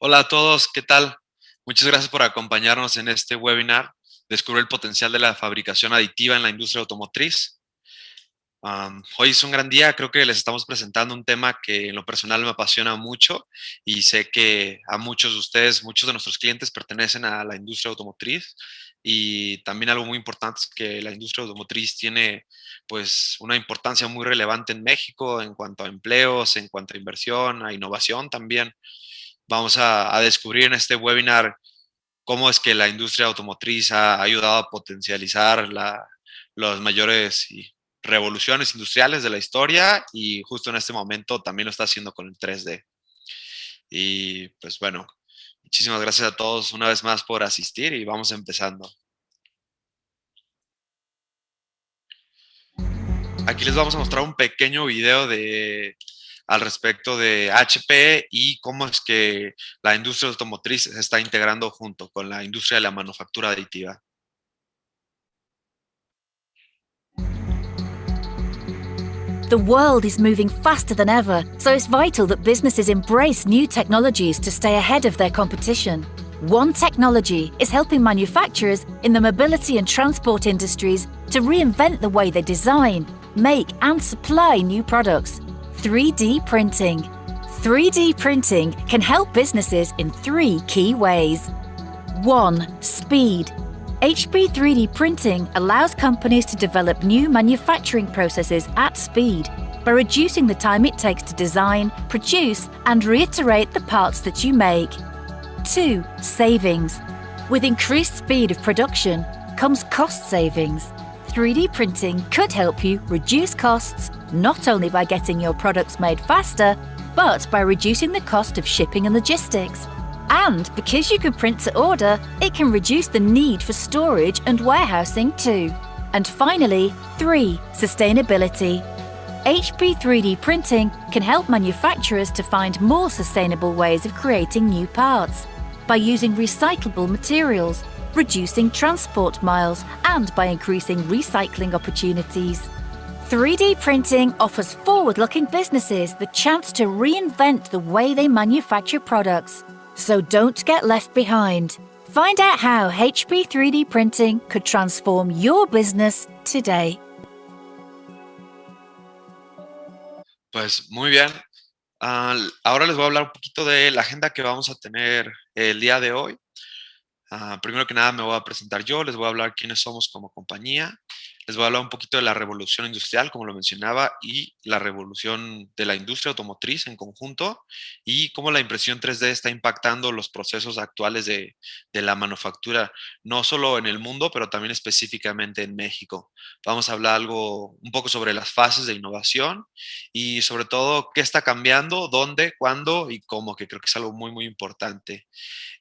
Hola a todos, ¿qué tal? Muchas gracias por acompañarnos en este webinar, Descubre el potencial de la fabricación aditiva en la industria automotriz. Hoy es un gran día, creo que les estamos presentando un tema que en lo personal me apasiona mucho y sé que a muchos de ustedes, muchos de nuestros clientes pertenecen a la industria automotriz y también algo muy importante es que la industria automotriz tiene pues una importancia muy relevante en México en cuanto a empleos, en cuanto a inversión, a innovación también. Vamos a descubrir en este webinar cómo es que la industria automotriz ha ayudado a potencializar las mayores revoluciones industriales de la historia y justo en este momento también lo está haciendo con el 3D. Y pues bueno, muchísimas gracias a todos una vez más por asistir y vamos empezando. Aquí les vamos a mostrar un pequeño video al respecto de HP y cómo es que la industria automotriz se está integrando junto con la industria de la manufactura aditiva. The world is moving faster than ever, so it's vital that businesses embrace new technologies to stay ahead of their competition. One technology is helping manufacturers in the mobility and transport industries to reinvent the way they design, make, and supply new products: 3D printing. 3D printing can help businesses in three key ways. 1. Speed. HP 3D printing allows companies to develop new manufacturing processes at speed by reducing the time it takes to design, produce, and reiterate the parts that you make. 2. Savings. With increased speed of production comes cost savings. 3D printing could help you reduce costs not only by getting your products made faster, but by reducing the cost of shipping and logistics. And because you can print to order, it can reduce the need for storage and warehousing too. And finally, 3. Sustainability. HP 3D printing can help manufacturers to find more sustainable ways of creating new parts by using recyclable materials, reducing transport miles, and by increasing recycling opportunities. 3D printing offers forward-looking businesses the chance to reinvent the way they manufacture products. So don't get left behind. Find out how HP 3D printing could transform your business today. Pues muy bien. Ahora les voy a hablar un poquito de la agenda que vamos a tener el día de hoy. Primero que nada me voy a presentar yo, les voy a hablar quiénes somos como compañía, les voy a hablar un poquito de la revolución industrial, como lo mencionaba, y la revolución de la industria automotriz en conjunto, y cómo la impresión 3D está impactando los procesos actuales de la manufactura, no solo en el mundo, pero también específicamente en México. Vamos a hablar un poco sobre las fases de innovación y sobre todo qué está cambiando, dónde, cuándo y cómo, que creo que es algo muy, muy importante.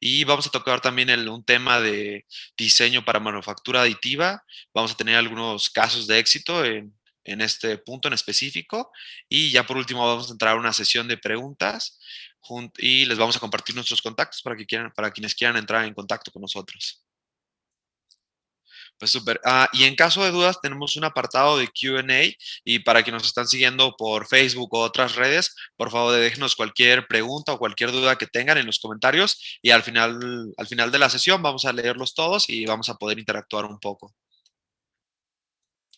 Y vamos a tocar también un tema de diseño para manufactura aditiva. Vamos a tener algunos casos de éxito en este punto en específico. Y ya por último vamos a entrar a una sesión de preguntas y les vamos a compartir nuestros contactos para quienes quieran entrar en contacto con nosotros. Pues súper. Y en caso de dudas, tenemos un apartado de Q&A y para quienes nos están siguiendo por Facebook o otras redes, por favor, déjenos cualquier pregunta o cualquier duda que tengan en los comentarios y al final de la sesión vamos a leerlos todos y vamos a poder interactuar un poco.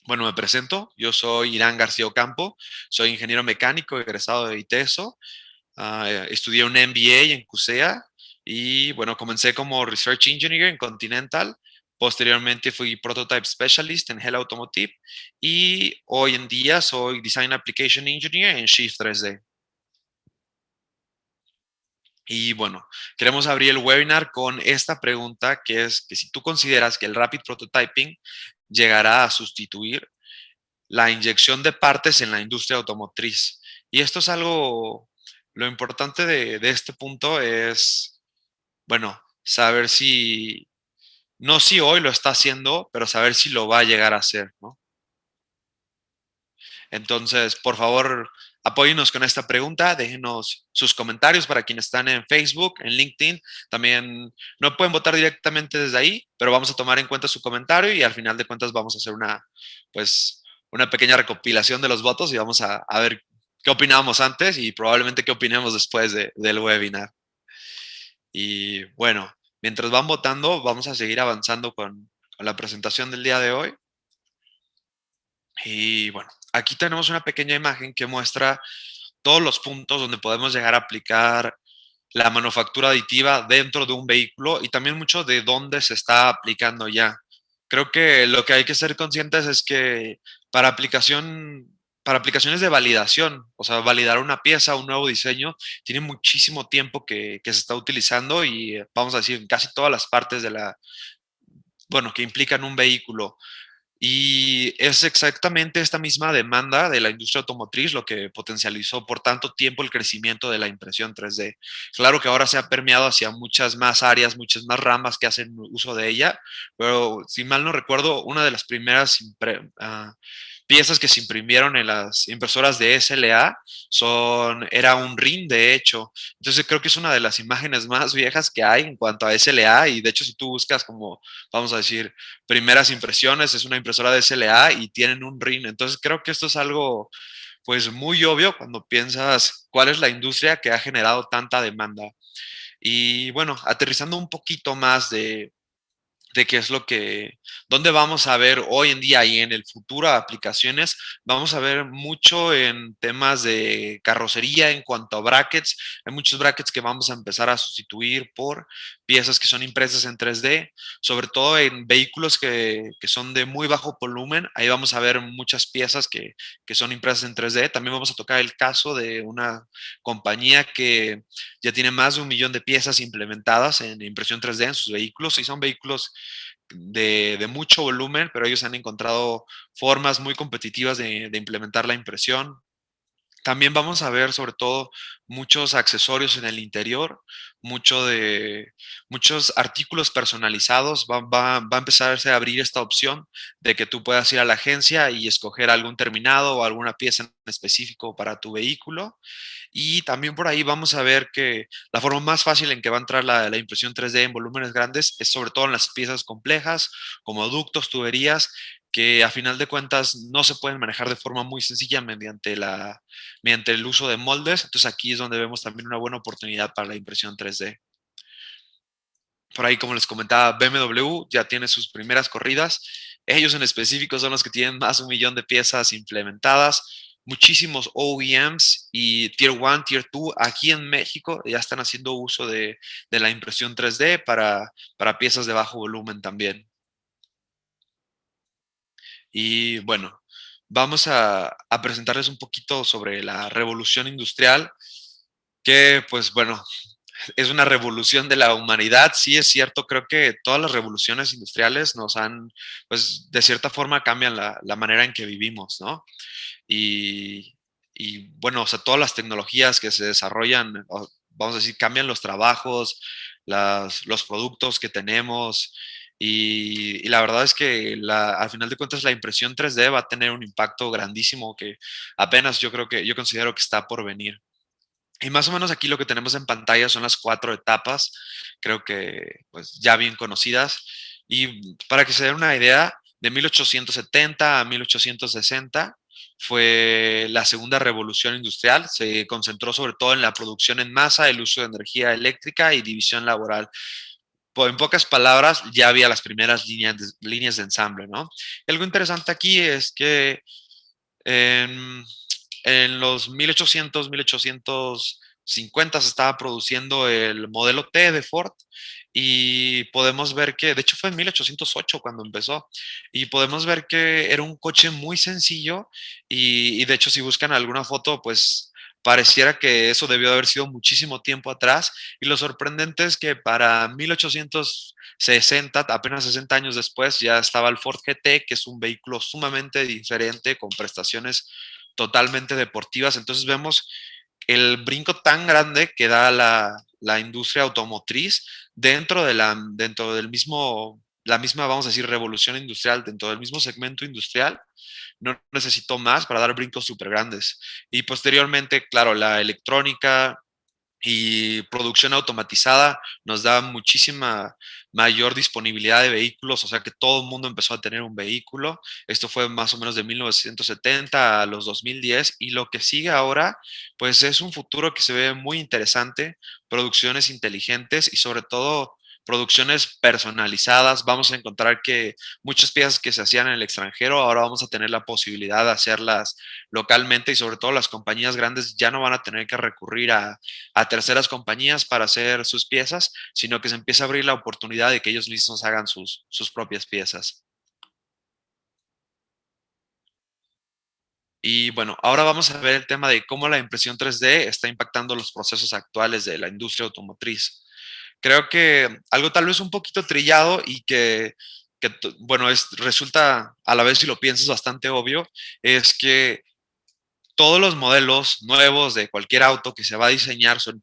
Bueno, me presento. Yo soy Irán García Ocampo. Soy ingeniero mecánico egresado de ITESO. Estudié un MBA en CUSEA y bueno, comencé como Research Engineer en Continental. Posteriormente fui Prototype Specialist en Hell Automotive y hoy en día soy Design Application Engineer en Shift 3D. Y bueno, queremos abrir el webinar con esta pregunta que es que si tú consideras que el Rapid Prototyping llegará a sustituir la inyección de partes en la industria automotriz. Y esto es algo, lo importante de este punto es, bueno, saber si, no si hoy lo está haciendo, pero saber si lo va a llegar a hacer, ¿no? Entonces, por favor, apóyennos con esta pregunta, déjenos sus comentarios para quienes están en Facebook, en LinkedIn. También no pueden votar directamente desde ahí, pero vamos a tomar en cuenta su comentario y al final de cuentas vamos a hacer pues, una pequeña recopilación de los votos y vamos a ver qué opinamos antes y probablemente qué opinemos después del webinar. Y bueno, mientras van votando, vamos a seguir avanzando con la presentación del día de hoy. Y bueno, aquí tenemos una pequeña imagen que muestra todos los puntos donde podemos llegar a aplicar la manufactura aditiva dentro de un vehículo y también mucho de dónde se está aplicando ya. Creo que lo que hay que ser conscientes es que para para aplicaciones de validación, o sea, validar una pieza, un nuevo diseño, tiene muchísimo tiempo que se está utilizando y vamos a decir en casi todas las partes de bueno, que implican un vehículo. Y es exactamente esta misma demanda de la industria automotriz lo que potencializó por tanto tiempo el crecimiento de la impresión 3D. Claro que ahora se ha permeado hacia muchas más áreas, muchas más ramas que hacen uso de ella, pero si mal no recuerdo, una de las primeras piezas que se imprimieron en las impresoras de SLA era un ring, de hecho. Entonces creo que es una de las imágenes más viejas que hay en cuanto a SLA y de hecho si tú buscas como, vamos a decir, primeras impresiones, es una impresora de SLA y tienen un RIN. Entonces creo que esto es algo pues muy obvio cuando piensas cuál es la industria que ha generado tanta demanda. Y bueno, aterrizando un poquito más de qué es dónde vamos a ver hoy en día y en el futuro aplicaciones, vamos a ver mucho en temas de carrocería en cuanto a brackets. Hay muchos brackets que vamos a empezar a sustituir por piezas que son impresas en 3D, sobre todo en vehículos que son de muy bajo volumen. Ahí vamos a ver muchas piezas que son impresas en 3D. También vamos a tocar el caso de una compañía que ya tiene más de 1 millón de piezas implementadas en impresión 3D en sus vehículos y son vehículos de mucho volumen, pero ellos han encontrado formas muy competitivas de implementar la impresión. También vamos a ver sobre todo muchos accesorios en el interior, muchos artículos personalizados. Va a empezarse a abrir esta opción de que tú puedas ir a la agencia y escoger algún terminado o alguna pieza en específico para tu vehículo. Y también por ahí vamos a ver que la forma más fácil en que va a entrar la impresión 3D en volúmenes grandes es sobre todo en las piezas complejas, como ductos, tuberías, que a final de cuentas no se pueden manejar de forma muy sencilla mediante el uso de moldes. Entonces aquí es donde vemos también una buena oportunidad para la impresión 3D. Por ahí, como les comentaba, BMW ya tiene sus primeras corridas. Ellos en específico son los que tienen más de 1 millón de piezas implementadas. Muchísimos OEMs y Tier 1, Tier 2 aquí en México ya están haciendo uso de la impresión 3D para piezas de bajo volumen también. Y bueno, vamos a presentarles un poquito sobre la revolución industrial, que pues bueno, es una revolución de la humanidad. Sí, es cierto, creo que todas las revoluciones industriales pues de cierta forma cambian la manera en que vivimos, ¿no? Y, y bueno, o sea, todas las tecnologías que se desarrollan, vamos a decir, cambian los trabajos, los productos que tenemos. Y la verdad es que al final de cuentas la impresión 3D va a tener un impacto grandísimo que apenas yo considero que está por venir. Y más o menos aquí lo que tenemos en pantalla son las 4 etapas, creo que pues ya bien conocidas. Y para que se den una idea, de 1870 a 1860 fue la segunda revolución industrial. Se concentró sobre todo en la producción en masa, el uso de energía eléctrica y división laboral. En pocas palabras, ya había las primeras líneas de ensamble, ¿no? Algo interesante aquí es que en, en los 1850 se estaba produciendo el modelo T de Ford y podemos ver que, de hecho fue en 1808 cuando empezó, y podemos ver que era un coche muy sencillo y de hecho si buscan alguna foto, pues pareciera que eso debió haber sido muchísimo tiempo atrás y lo sorprendente es que para 1860, apenas 60 años después, ya estaba el Ford GT, que es un vehículo sumamente diferente con prestaciones totalmente deportivas. Entonces vemos el brinco tan grande que da la industria automotriz dentro del mismo, la misma, vamos a decir, revolución industrial, dentro del mismo segmento industrial, no necesitó más para dar brincos súper grandes. Y posteriormente, claro, la electrónica, y producción automatizada nos da muchísima mayor disponibilidad de vehículos, o sea que todo el mundo empezó a tener un vehículo. Esto fue más o menos de 1970 a los 2010 y lo que sigue ahora, pues es un futuro que se ve muy interesante, producciones inteligentes y sobre todo producciones personalizadas. Vamos a encontrar que muchas piezas que se hacían en el extranjero, ahora vamos a tener la posibilidad de hacerlas localmente y sobre todo las compañías grandes ya no van a tener que recurrir a terceras compañías para hacer sus piezas, sino que se empieza a abrir la oportunidad de que ellos mismos hagan sus propias piezas. Y bueno, ahora vamos a ver el tema de cómo la impresión 3D está impactando los procesos actuales de la industria automotriz. Creo que algo tal vez un poquito trillado y bueno, resulta a la vez si lo piensas bastante obvio, es que todos los modelos nuevos de cualquier auto que se va a diseñar son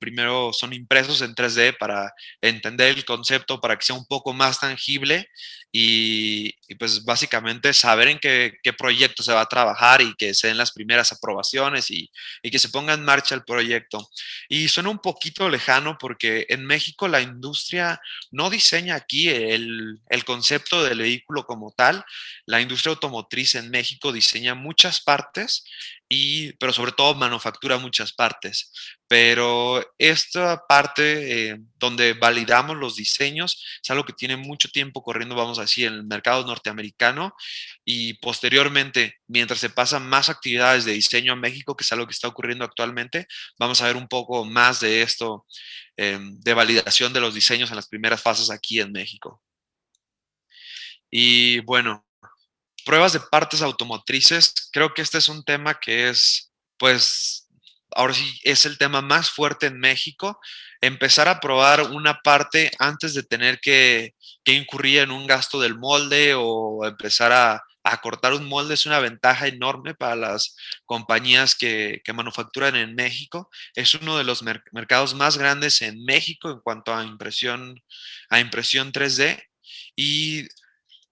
impresos en 3D para entender el concepto, para que sea un poco más tangible y pues básicamente saber en qué proyecto se va a trabajar y que se den las primeras aprobaciones y que se ponga en marcha el proyecto. Y suena un poquito lejano porque en México la industria no diseña aquí el concepto del vehículo como tal. La industria automotriz en México diseña muchas partes pero sobre todo manufactura muchas partes. Pero esta parte donde validamos los diseños es algo que tiene mucho tiempo corriendo, vamos a decir, en el mercado norteamericano y posteriormente, mientras se pasan más actividades de diseño a México, que es algo que está ocurriendo actualmente, vamos a ver un poco más de esto, de validación de los diseños en las primeras fases aquí en México. Y bueno, pruebas de partes automotrices, creo que este es un tema que es, pues, ahora sí es el tema más fuerte en México. Empezar a probar una parte antes de tener que incurrir en un gasto del molde o empezar a cortar un molde es una ventaja enorme para las compañías que manufacturan en México. Es uno de los mercados más grandes en México en cuanto a impresión 3D. Y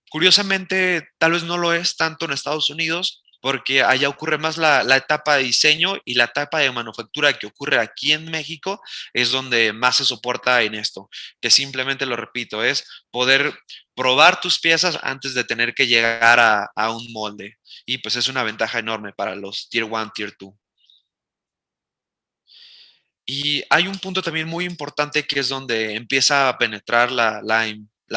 curiosamente, tal vez no lo es tanto en Estados Unidos, porque allá ocurre más la etapa de diseño y la etapa de manufactura que ocurre aquí en México es donde más se soporta en esto, que simplemente lo repito, es poder probar tus piezas antes de tener que llegar a un molde. Y pues es una ventaja enorme para los Tier 1, Tier 2. Y hay un punto también muy importante que es donde empieza a penetrar la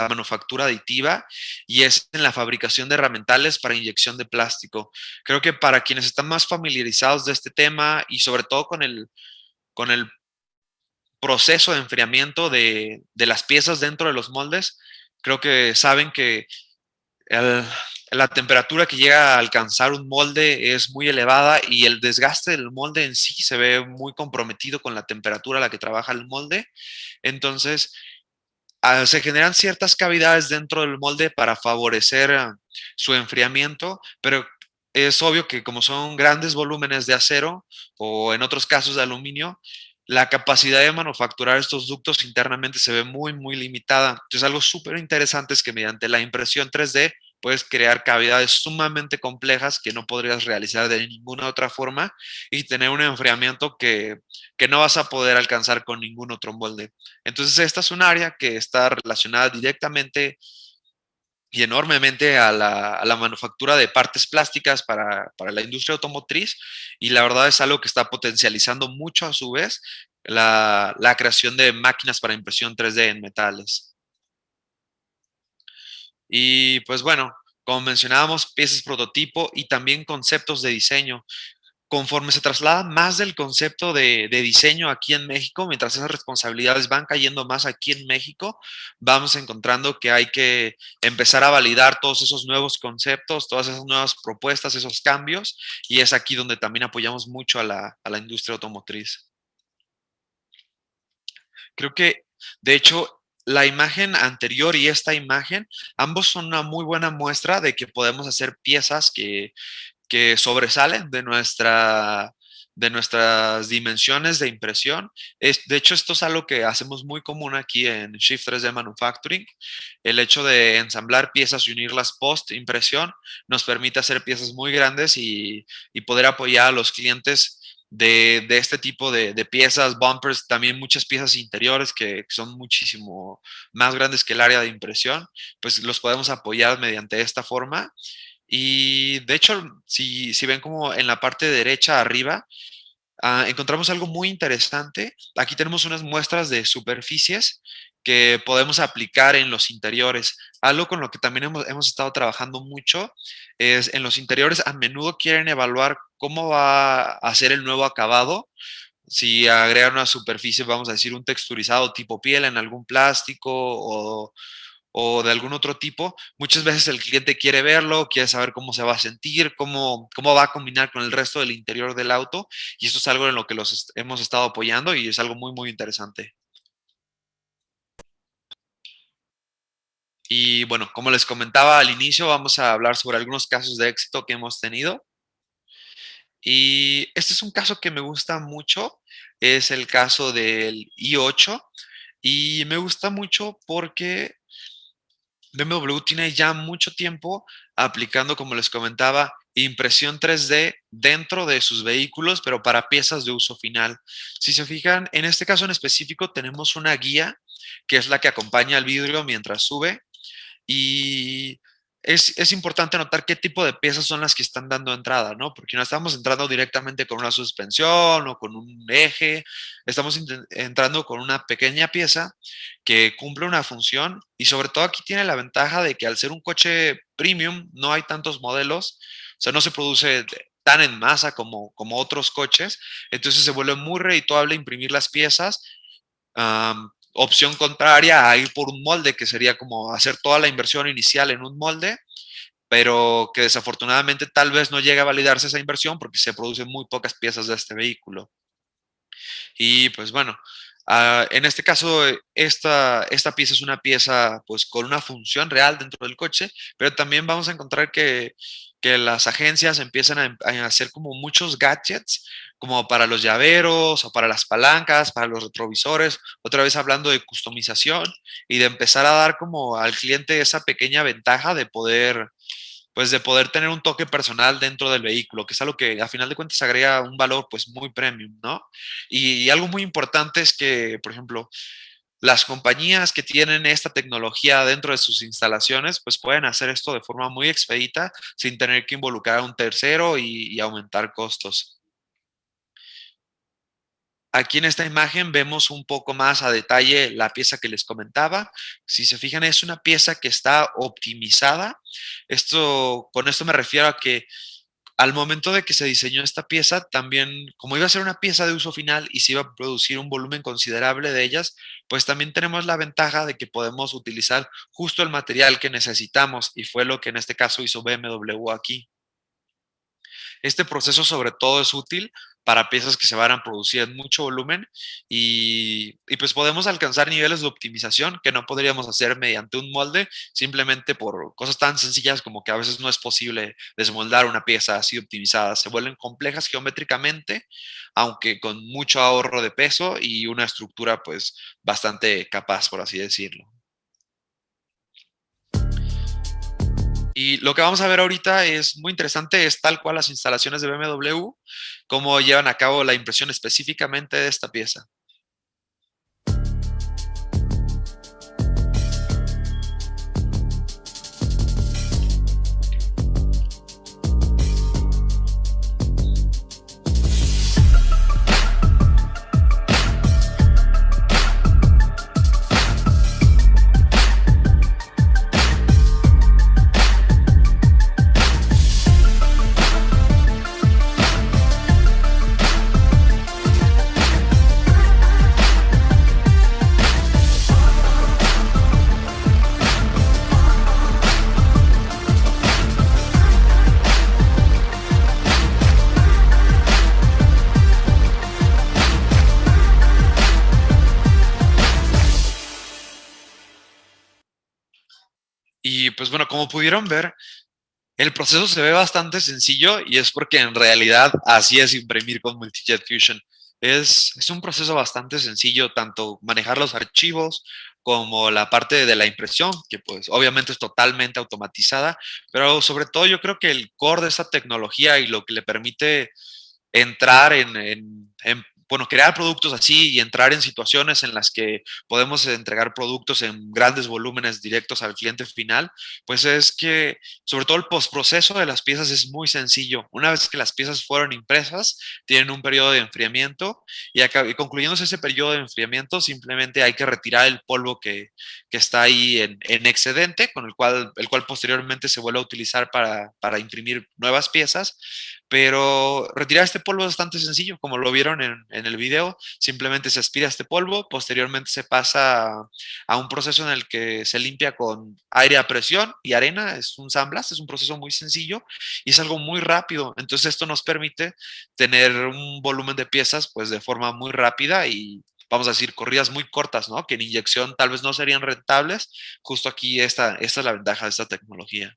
manufactura aditiva y es en la fabricación de herramientales para inyección de plástico. Creo que para quienes están más familiarizados de este tema y sobre todo con el proceso de enfriamiento de las piezas dentro de los moldes, creo que saben que el- la temperatura que llega a alcanzar un molde es muy elevada y el desgaste del molde en sí se ve muy comprometido con la temperatura a la que trabaja el molde. Entonces, se generan ciertas cavidades dentro del molde para favorecer su enfriamiento, pero es obvio que como son grandes volúmenes de acero o en otros casos de aluminio, la capacidad de manufacturar estos ductos internamente se ve muy, muy limitada. Entonces, algo súper interesante es que mediante la impresión 3D puedes crear cavidades sumamente complejas que no podrías realizar de ninguna otra forma y tener un enfriamiento que no vas a poder alcanzar con ningún otro molde. Entonces, esta es un área que está relacionada directamente y enormemente a la manufactura de partes plásticas para la industria automotriz y la verdad es algo que está potencializando mucho a su vez la creación de máquinas para impresión 3D en metales. Y pues bueno, como mencionábamos, piezas prototipo y también conceptos de diseño. Conforme se traslada más del concepto de diseño aquí en México, mientras esas responsabilidades van cayendo más aquí en México, vamos encontrando que hay que empezar a validar todos esos nuevos conceptos, todas esas nuevas propuestas, esos cambios, y es aquí donde también apoyamos mucho a la industria automotriz. Creo que, de hecho, la imagen anterior y esta imagen, ambos son una muy buena muestra de que podemos hacer piezas que sobresalen de nuestras dimensiones de impresión. De hecho, esto es algo que hacemos muy común aquí en Shift 3D Manufacturing. El hecho de ensamblar piezas y unirlas post impresión nos permite hacer piezas muy grandes y poder apoyar a los clientes de este tipo de piezas, bumpers, también muchas piezas interiores que son muchísimo más grandes que el área de impresión, pues los podemos apoyar mediante esta forma. Y de hecho, si ven como en la parte derecha arriba, encontramos algo muy interesante. Aquí tenemos unas muestras de superficies que podemos aplicar en los interiores. Algo con lo que también hemos estado trabajando mucho es en los interiores a menudo quieren evaluar cómo va a ser el nuevo acabado. Si agregan una superficie, vamos a decir, un texturizado tipo piel en algún plástico o de algún otro tipo, muchas veces el cliente quiere verlo, quiere saber cómo se va a sentir, cómo va a combinar con el resto del interior del auto, y esto es algo en lo que hemos estado apoyando y es algo muy, muy interesante. Y bueno, como les comentaba al inicio, vamos a hablar sobre algunos casos de éxito que hemos tenido. Y este es un caso que me gusta mucho, es el caso del i8, y me gusta mucho porque BMW tiene ya mucho tiempo aplicando, como les comentaba, impresión 3D dentro de sus vehículos, pero para piezas de uso final. Si se fijan, en este caso en específico tenemos una guía que es la que acompaña al vidrio mientras sube y es importante notar qué tipo de piezas son las que están dando entrada, ¿no? Porque no estamos entrando directamente con una suspensión o con un eje, estamos entrando con una pequeña pieza que cumple una función y sobre todo aquí tiene la ventaja de que al ser un coche premium no hay tantos modelos, o sea, no se produce tan en masa como otros coches, entonces se vuelve muy redituable imprimir las piezas. Opción contraria a ir por un molde, que sería como hacer toda la inversión inicial en un molde, pero que desafortunadamente tal vez no llegue a validarse esa inversión porque se producen muy pocas piezas de este vehículo. Y pues bueno, en este caso, esta pieza es una pieza pues con una función real dentro del coche, pero también vamos a encontrar que las agencias empiezan a hacer como muchos gadgets, como para los llaveros o para las palancas, para los retrovisores, otra vez hablando de customización y de empezar a dar como al cliente esa pequeña ventaja de poder pues de poder tener un toque personal dentro del vehículo, que es algo que a final de cuentas agrega un valor pues muy premium, ¿no? Y algo muy importante es que, por ejemplo, las compañías que tienen esta tecnología dentro de sus instalaciones, pues pueden hacer esto de forma muy expedita sin tener que involucrar a un tercero y aumentar costos. Aquí en esta imagen vemos un poco más a detalle la pieza que les comentaba. Si se fijan, es una pieza que está optimizada. Con esto me refiero a que al momento de que se diseñó esta pieza, también, como iba a ser una pieza de uso final y se iba a producir un volumen considerable de ellas, pues también tenemos la ventaja de que podemos utilizar justo el material que necesitamos y fue lo que en este caso hizo BMW aquí. Este proceso sobre todo es útil para piezas que se van a producir en mucho volumen y pues podemos alcanzar niveles de optimización que no podríamos hacer mediante un molde simplemente por cosas tan sencillas como que a veces no es posible desmoldar una pieza así optimizada. Se vuelven complejas geométricamente, aunque con mucho ahorro de peso y una estructura pues bastante capaz, por así decirlo. Y lo que vamos a ver ahorita es muy interesante, es tal cual las instalaciones de BMW, cómo llevan a cabo la impresión específicamente de esta pieza. Y pues bueno, como pudieron ver, el proceso se ve bastante sencillo y es porque en realidad así es imprimir con Multijet Fusion. Es un proceso bastante sencillo, tanto manejar los archivos como la parte de la impresión, que pues obviamente es totalmente automatizada, pero sobre todo yo creo que el core de esta tecnología y lo que le permite entrar bueno, crear productos así y entrar en situaciones en las que podemos entregar productos en grandes volúmenes directos al cliente final, pues es que sobre todo el postproceso de las piezas es muy sencillo. Una vez que las piezas fueron impresas, tienen un periodo de enfriamiento y concluyéndose ese periodo de enfriamiento, simplemente hay que retirar el polvo que está ahí en excedente, con el cual posteriormente se vuelve a utilizar para imprimir nuevas piezas. Pero retirar este polvo es bastante sencillo, como lo vieron en el video. Simplemente se aspira este polvo, posteriormente se pasa a un proceso en el que se limpia con aire a presión y arena. Es un sandblast, es un proceso muy sencillo y es algo muy rápido. Entonces esto nos permite tener un volumen de piezas pues de forma muy rápida y vamos a decir corridas muy cortas, ¿no? Que en inyección tal vez no serían rentables. Justo aquí esta es la ventaja de esta tecnología.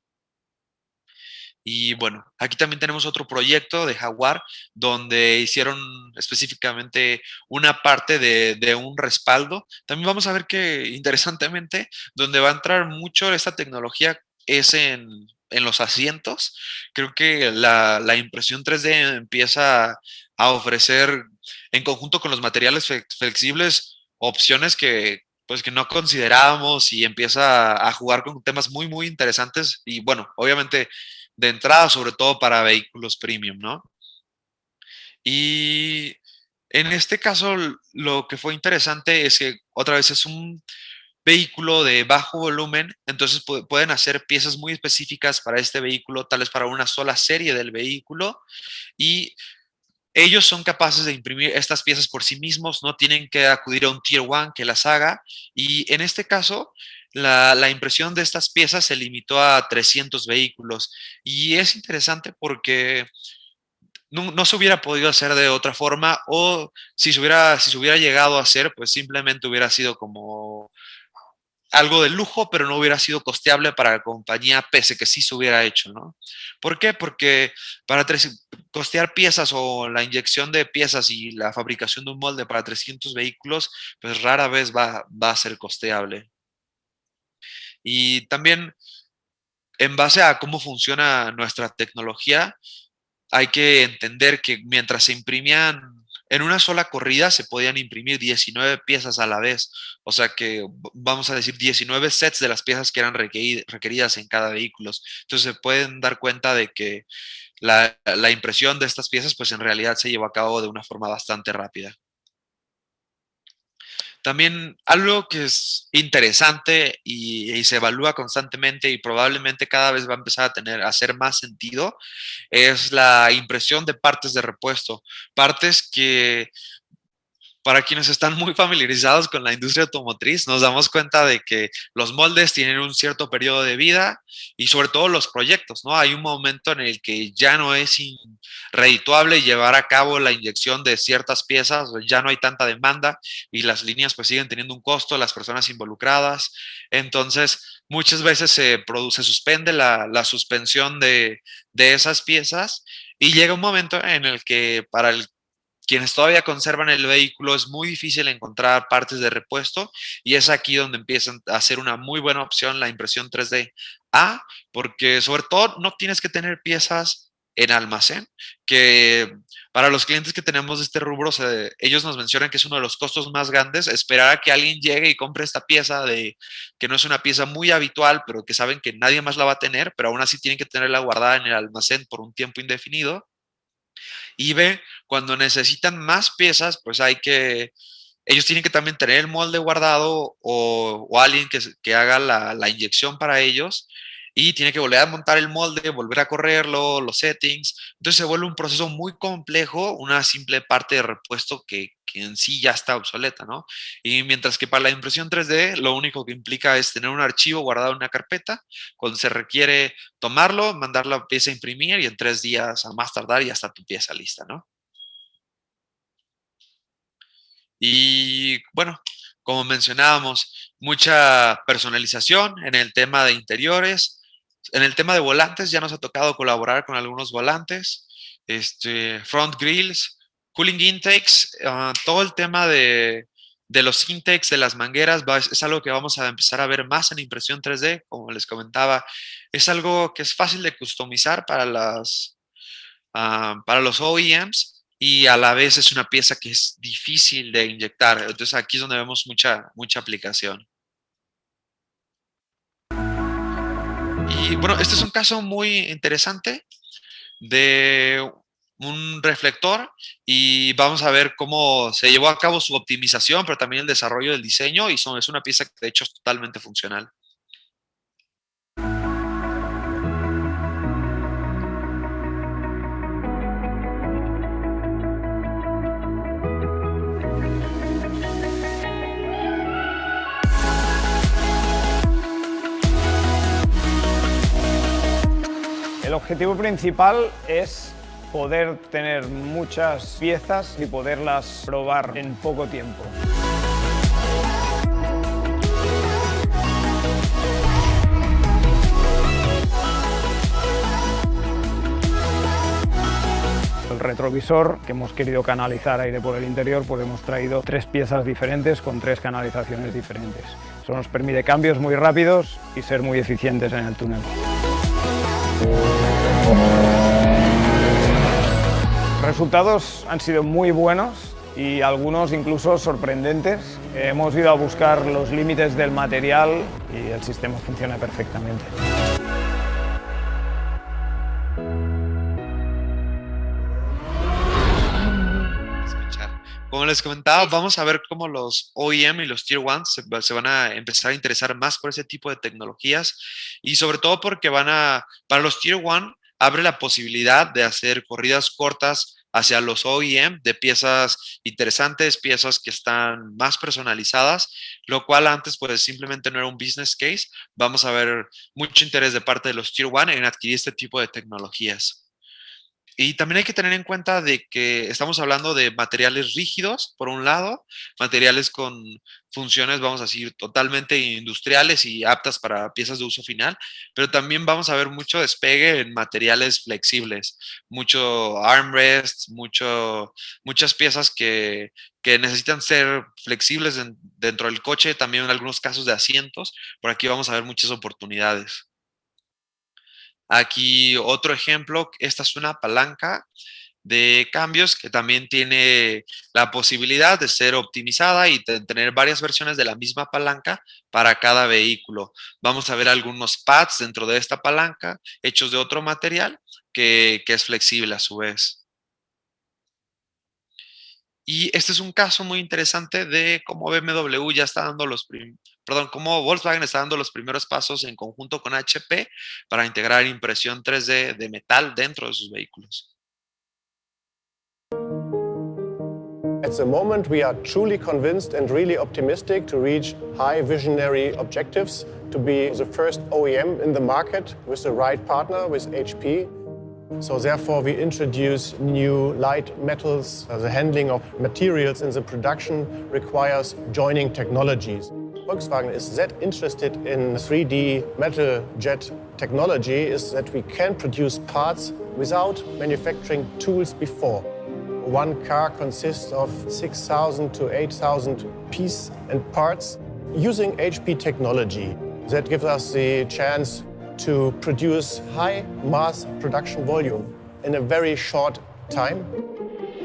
Y bueno, aquí también tenemos otro proyecto de Jaguar donde hicieron específicamente una parte de un respaldo. También vamos a ver que interesantemente, donde va a entrar mucho esta tecnología es en los asientos. Creo que la impresión 3D empieza a ofrecer en conjunto con los materiales flexibles opciones pues que no considerábamos y empieza a jugar con temas muy, muy interesantes y bueno, obviamente de entrada, sobre todo para vehículos premium, ¿no? Y en este caso, lo que fue interesante es que otra vez es un vehículo de bajo volumen, entonces pueden hacer piezas muy específicas para este vehículo, tal vez para una sola serie del vehículo, y ellos son capaces de imprimir estas piezas por sí mismos, no tienen que acudir a un Tier 1 que las haga. Y en este caso, la impresión de estas piezas se limitó a 300 vehículos. Y es interesante porque no se hubiera podido hacer de otra forma o si se hubiera llegado a hacer, pues simplemente hubiera sido como algo de lujo, pero no hubiera sido costeable para la compañía, pese que sí se hubiera hecho, ¿no? ¿Por qué? Porque para costear piezas o la inyección de piezas y la fabricación de un molde para 300 vehículos, pues rara vez va a ser costeable. Y también en base a cómo funciona nuestra tecnología, hay que entender que mientras se imprimían en una sola corrida, se podían imprimir 19 piezas a la vez. O sea que vamos a decir 19 sets de las piezas que eran requeridas en cada vehículo. Entonces se pueden dar cuenta de que la impresión de estas piezas, pues en realidad se llevó a cabo de una forma bastante rápida. También algo que es interesante y se evalúa constantemente y probablemente cada vez va a empezar a hacer más sentido es la impresión de partes de repuesto, partes que para quienes están muy familiarizados con la industria automotriz, nos damos cuenta de que los moldes tienen un cierto periodo de vida y sobre todo los proyectos, ¿no? Hay un momento en el que ya no es redituable llevar a cabo la inyección de ciertas piezas, ya no hay tanta demanda y las líneas pues siguen teniendo un costo, las personas involucradas. Entonces, muchas veces se suspende la suspensión de esas piezas y llega un momento en el que para quienes todavía conservan el vehículo es muy difícil encontrar partes de repuesto y es aquí donde empiezan a ser una muy buena opción la impresión 3D. Porque sobre todo no tienes que tener piezas en almacén, que para los clientes que tenemos de este rubro, ellos nos mencionan que es uno de los costos más grandes, esperar a que alguien llegue y compre esta pieza que no es una pieza muy habitual, pero que saben que nadie más la va a tener, pero aún así tienen que tenerla guardada en el almacén por un tiempo indefinido. Y B, cuando necesitan más piezas, pues ellos tienen que también tener el molde guardado o alguien que haga la inyección para ellos y tiene que volver a montar el molde, volver a correrlo, los settings. Entonces se vuelve un proceso muy complejo, una simple parte de repuesto que en sí ya está obsoleta, ¿no? Y mientras que para la impresión 3D lo único que implica es tener un archivo guardado en una carpeta, cuando se requiere tomarlo, mandar la pieza a imprimir y en 3 días a más tardar ya está tu pieza lista, ¿no? Y bueno, como mencionábamos, mucha personalización en el tema de interiores. En el tema de volantes ya nos ha tocado colaborar con algunos volantes, front grills, cooling intakes, todo el tema de los intakes, de las mangueras, es algo que vamos a empezar a ver más en impresión 3D, como les comentaba. Es algo que es fácil de customizar para los OEMs y a la vez es una pieza que es difícil de inyectar. Entonces aquí es donde vemos mucha aplicación. Y bueno, este es un caso muy interesante de un reflector y vamos a ver cómo se llevó a cabo su optimización, pero también el desarrollo del diseño y es una pieza que de hecho es totalmente funcional. El objetivo principal es poder tener muchas piezas y poderlas probar en poco tiempo. El retrovisor, que hemos querido canalizar aire por el interior, pues hemos traído 3 piezas diferentes con 3 canalizaciones diferentes. Eso nos permite cambios muy rápidos y ser muy eficientes en el túnel. Los resultados han sido muy buenos y algunos incluso sorprendentes. Hemos ido a buscar los límites del material y el sistema funciona perfectamente. Como les comentaba, vamos a ver cómo los OEM y los Tier 1 se van a empezar a interesar más por ese tipo de tecnologías y sobre todo porque para los Tier 1 abre la posibilidad de hacer corridas cortas hacia los OEM de piezas interesantes, piezas que están más personalizadas, lo cual antes pues simplemente no era un business case. Vamos a ver mucho interés de parte de los Tier 1 en adquirir este tipo de tecnologías. Y también hay que tener en cuenta de que estamos hablando de materiales rígidos, por un lado, materiales con funciones, vamos a decir, totalmente industriales y aptas para piezas de uso final, pero también vamos a ver mucho despegue en materiales flexibles, mucho armrest, muchas piezas que necesitan ser flexibles dentro del coche, también en algunos casos de asientos. Por aquí vamos a ver muchas oportunidades. Aquí otro ejemplo, esta es una palanca de cambios que también tiene la posibilidad de ser optimizada y de tener varias versiones de la misma palanca para cada vehículo. Vamos a ver algunos pads dentro de esta palanca hechos de otro material que es flexible a su vez. Y este es un caso muy interesante de cómo BMW ya está dando cómo Volkswagen está dando los primeros pasos en conjunto con HP para integrar impresión 3D de metal dentro de sus vehículos. At the moment, we are truly convinced and really optimistic to reach high visionary objectives, to be the first OEM in the market with the right partner, with HP. So therefore, we introduce new light metals. The handling of materials in the production requires joining technologies. Volkswagen is that interested in 3D metal jet technology is that we can produce parts without manufacturing tools before. One car consists of 6,000 to 8,000 pieces and parts using HP technology. That gives us the chance to produce high mass production volume in a very short time.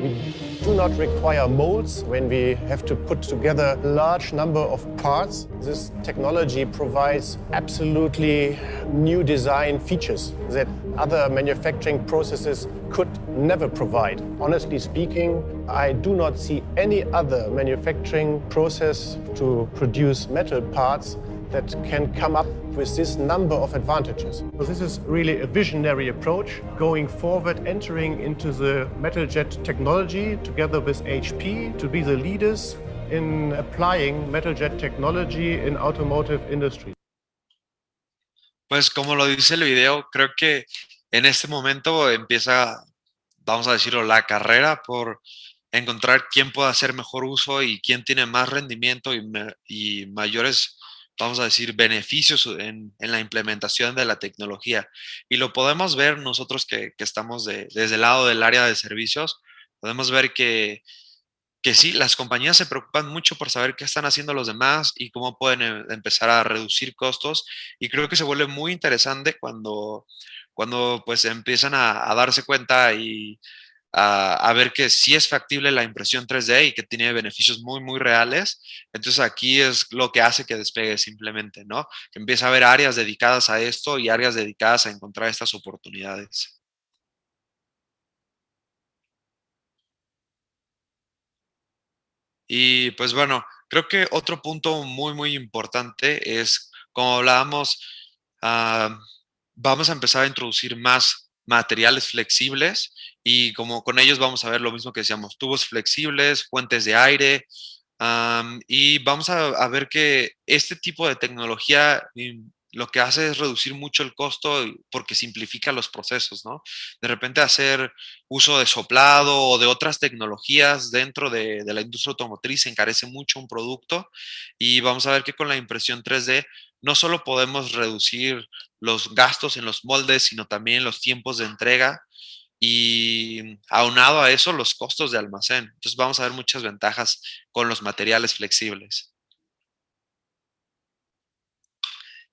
We do not require molds when we have to put together a large number of parts. This technology provides absolutely new design features that other manufacturing processes could never provide. Honestly speaking, I do not see any other manufacturing process to produce metal parts that can come up with this number of advantages. So this is really a visionary approach going forward, entering into the metal jet technology together with HP to be the leaders in applying metal jet technology in automotive industry. Pues como lo dice el video, creo que en este momento empieza, vamos a decirlo, la carrera por encontrar quién puede hacer mejor uso y quién tiene más rendimiento y mayores, vamos a decir, beneficios en la implementación de la tecnología. Y lo podemos ver nosotros que estamos desde el lado del área de servicios, podemos ver que sí, las compañías se preocupan mucho por saber qué están haciendo los demás y cómo pueden empezar a reducir costos. Y creo que se vuelve muy interesante cuando pues empiezan a darse cuenta y a ver que sí es factible la impresión 3D y que tiene beneficios muy, muy reales. Entonces aquí es lo que hace que despegue simplemente, ¿no? Que empieza a haber áreas dedicadas a esto y áreas dedicadas a encontrar estas oportunidades. Y pues bueno, creo que otro punto muy, muy importante es, como hablábamos, ah, vamos a empezar a introducir más materiales flexibles y como con ellos vamos a ver lo mismo que decíamos, tubos flexibles, fuentes de aire, y vamos a ver que este tipo de tecnología lo que hace es reducir mucho el costo porque simplifica los procesos, ¿no? De repente hacer uso de soplado o de otras tecnologías dentro de la industria automotriz encarece mucho un producto y vamos a ver que con la impresión 3D no solo podemos reducir los gastos en los moldes, sino también los tiempos de entrega y aunado a eso los costos de almacén. Entonces vamos a ver muchas ventajas con los materiales flexibles.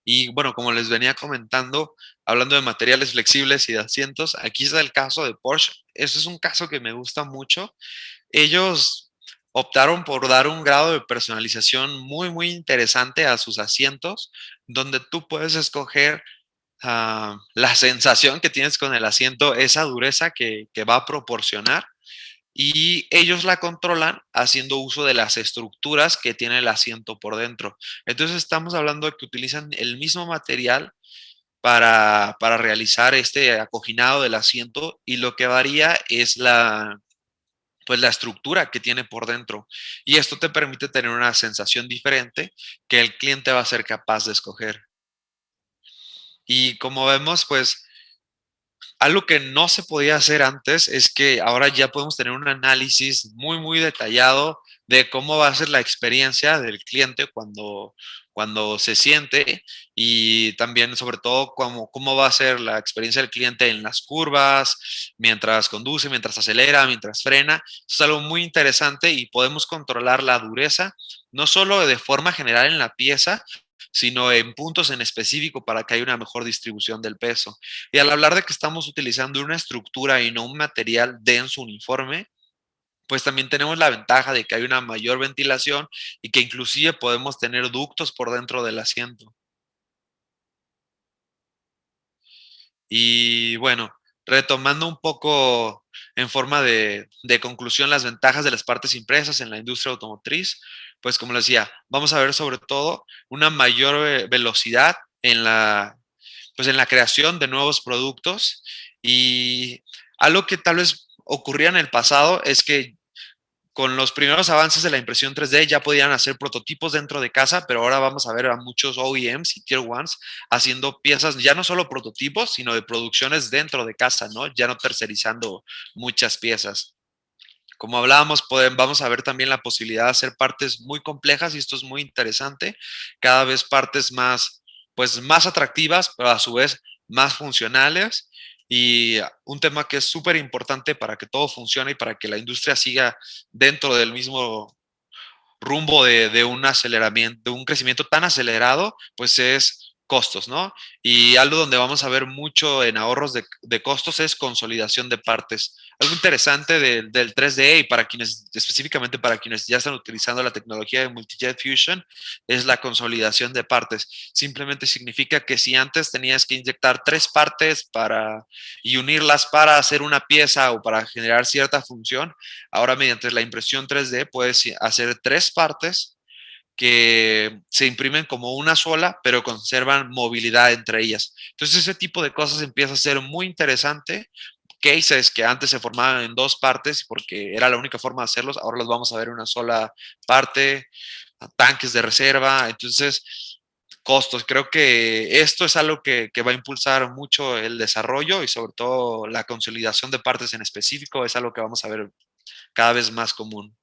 Y bueno, como les venía comentando, hablando de materiales flexibles y de asientos, aquí está el caso de Porsche. Ese es un caso que me gusta mucho. Ellos optaron por dar un grado de personalización muy, muy interesante a sus asientos, donde tú puedes escoger la sensación que tienes con el asiento, esa dureza que va a proporcionar y ellos la controlan haciendo uso de las estructuras que tiene el asiento por dentro. Entonces estamos hablando de que utilizan el mismo material para realizar este acoginado del asiento y lo que varía es pues la estructura que tiene por dentro. Y esto te permite tener una sensación diferente que el cliente va a ser capaz de escoger. Y como vemos, pues algo que no se podía hacer antes es que ahora ya podemos tener un análisis muy, muy detallado de cómo va a ser la experiencia del cliente cuando se siente y también sobre todo cómo va a ser la experiencia del cliente en las curvas, mientras conduce, mientras acelera, mientras frena. Eso es algo muy interesante y podemos controlar la dureza, no solo de forma general en la pieza, sino en puntos en específico para que haya una mejor distribución del peso. Y al hablar de que estamos utilizando una estructura y no un material denso uniforme, pues también tenemos la ventaja de que hay una mayor ventilación y que inclusive podemos tener ductos por dentro del asiento. Y bueno, retomando un poco en forma de conclusión las ventajas de las partes impresas en la industria automotriz, pues como les decía, vamos a ver sobre todo una mayor velocidad pues en la creación de nuevos productos y algo que tal vez ocurría en el pasado es que con los primeros avances de la impresión 3D ya podían hacer prototipos dentro de casa, pero ahora vamos a ver a muchos OEMs y Tier 1s haciendo piezas, ya no solo prototipos, sino de producciones dentro de casa, ¿no? Ya no tercerizando muchas piezas. Como hablábamos, vamos a ver también la posibilidad de hacer partes muy complejas y esto es muy interesante, cada vez partes más, pues más atractivas, pero a su vez más funcionales. Y un tema que es súper importante para que todo funcione y para que la industria siga dentro del mismo rumbo de un aceleramiento, de un crecimiento tan acelerado, pues es costos, ¿no? Y algo donde vamos a ver mucho en ahorros de costos es consolidación de partes. Algo interesante del 3D y para quienes, específicamente para quienes ya están utilizando la tecnología de Multijet Fusion, es la consolidación de partes. Simplemente significa que si antes tenías que inyectar 3 partes y unirlas para hacer una pieza o para generar cierta función, ahora mediante la impresión 3D puedes hacer 3 partes que se imprimen como una sola, pero conservan movilidad entre ellas. Entonces ese tipo de cosas empieza a ser muy interesante. Cases que antes se formaban en 2 partes porque era la única forma de hacerlos, ahora los vamos a ver en una sola parte, tanques de reserva, entonces costos. Creo que esto es algo que va a impulsar mucho el desarrollo y sobre todo la consolidación de partes en específico es algo que vamos a ver cada vez más común.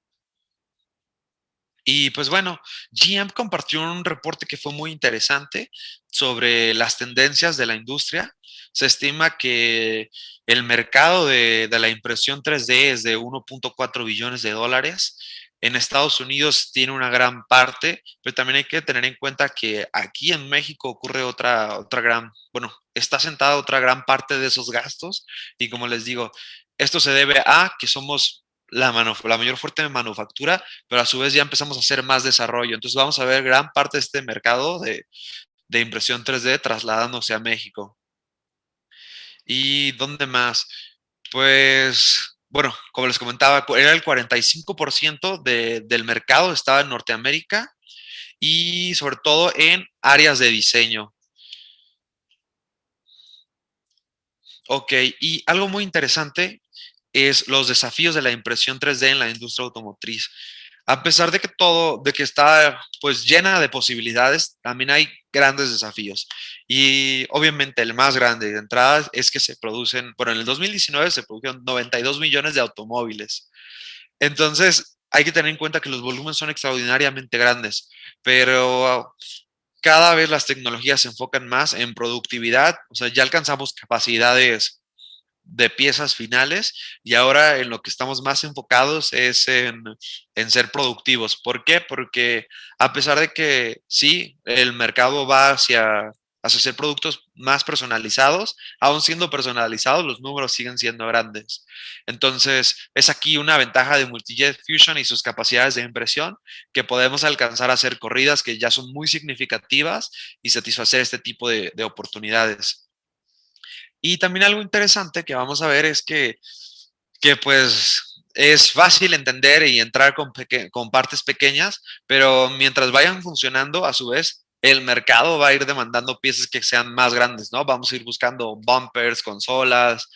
Y pues bueno, GM compartió un reporte que fue muy interesante sobre las tendencias de la industria. Se estima que el mercado de la impresión 3D es de 1.4 billones de dólares. En Estados Unidos tiene una gran parte, pero también hay que tener en cuenta que aquí en México ocurre otra gran, bueno, está sentada otra gran parte de esos gastos. Y como les digo, Esto se debe a que somos la mayor fuerte de manufactura, pero a su vez ya empezamos a hacer más desarrollo. Entonces vamos a ver gran parte de este mercado de impresión 3D trasladándose a México. ¿Y dónde más? Pues, bueno, como les comentaba, era el 45% del mercado estaba en Norteamérica y sobre todo en áreas de diseño. Ok, y algo muy interesante es los desafíos de la impresión 3D en la industria automotriz. A pesar de que de que está pues llena de posibilidades, también hay grandes desafíos. Y obviamente el más grande de entrada es que se producen, bueno, en el 2019 se produjeron 92 millones de automóviles. Entonces, hay que tener en cuenta que los volúmenes son extraordinariamente grandes, pero cada vez las tecnologías se enfocan más en productividad, o sea, ya alcanzamos capacidades de piezas finales y ahora en lo que estamos más enfocados es en ser productivos. ¿Por qué? Porque a pesar de que sí, el mercado va hacia hacer productos más personalizados, aún siendo personalizados, los números siguen siendo grandes. Entonces, es aquí una ventaja de Multijet Fusion y sus capacidades de impresión, que podemos alcanzar a hacer corridas que ya son muy significativas y satisfacer este tipo de oportunidades. Y también algo interesante que vamos a ver es que pues es fácil entender y entrar con partes pequeñas, pero mientras vayan funcionando, a su vez, el mercado va a ir demandando piezas que sean más grandes, ¿no? Vamos a ir buscando bumpers, consolas,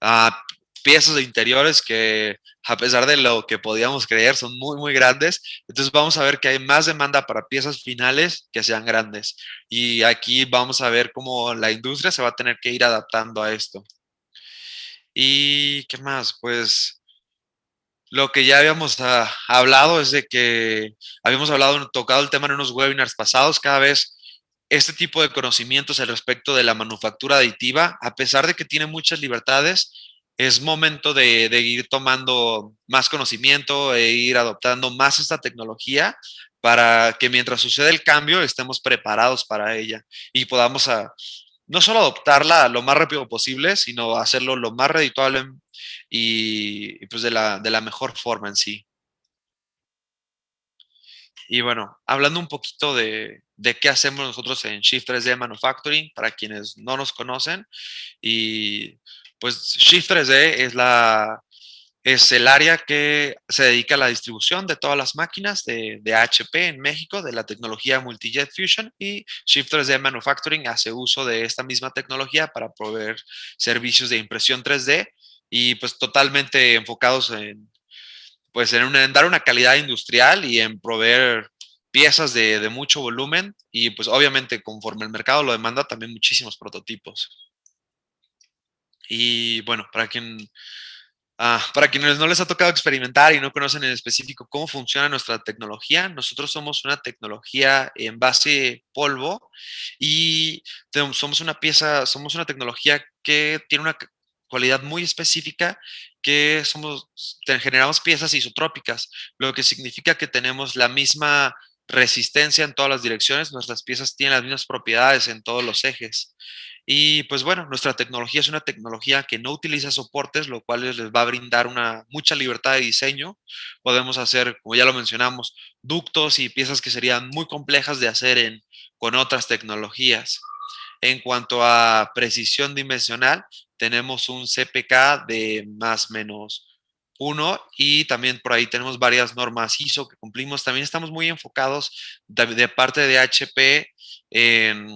ah, piezas de interiores que a pesar de lo que podíamos creer son muy, muy grandes. Entonces vamos a ver que hay más demanda para piezas finales que sean grandes. Y aquí vamos a ver cómo la industria se va a tener que ir adaptando a esto. ¿Y qué más? Pues lo que ya habíamos hablado es de que habíamos hablado, tocado el tema en unos webinars pasados, cada vez este tipo de conocimientos al respecto de la manufactura aditiva, a pesar de que tiene muchas libertades, es momento de ir tomando más conocimiento e ir adoptando más esta tecnología para que mientras sucede el cambio estemos preparados para ella y podamos no solo adoptarla lo más rápido posible, sino hacerlo lo más redituable y pues de la mejor forma en sí. Y bueno, hablando un poquito de qué hacemos nosotros en Shift 3D Manufacturing, para quienes no nos conocen, y pues Shift 3D es el área que se dedica a la distribución de todas las máquinas de HP en México, de la tecnología Multijet Fusion, y Shift 3D Manufacturing hace uso de esta misma tecnología para proveer servicios de impresión 3D y pues totalmente enfocados pues en dar una calidad industrial y en proveer piezas de mucho volumen y pues obviamente conforme el mercado lo demanda también muchísimos prototipos. Y bueno, para quienes no les ha tocado experimentar y no conocen en específico cómo funciona nuestra tecnología, nosotros somos una tecnología en base polvo y somos una tecnología que tiene una cualidad muy específica que generamos piezas isotrópicas, lo que significa que tenemos la misma resistencia en todas las direcciones, nuestras piezas tienen las mismas propiedades en todos los ejes. Y pues bueno, nuestra tecnología es una tecnología que no utiliza soportes, lo cual les va a brindar mucha libertad de diseño. Podemos hacer, como ya lo mencionamos, ductos y piezas que serían muy complejas de hacer con otras tecnologías. En cuanto a precisión dimensional, tenemos un CPK de más o menos 1 y también por ahí tenemos varias normas ISO que cumplimos. También estamos muy enfocados de parte de HP en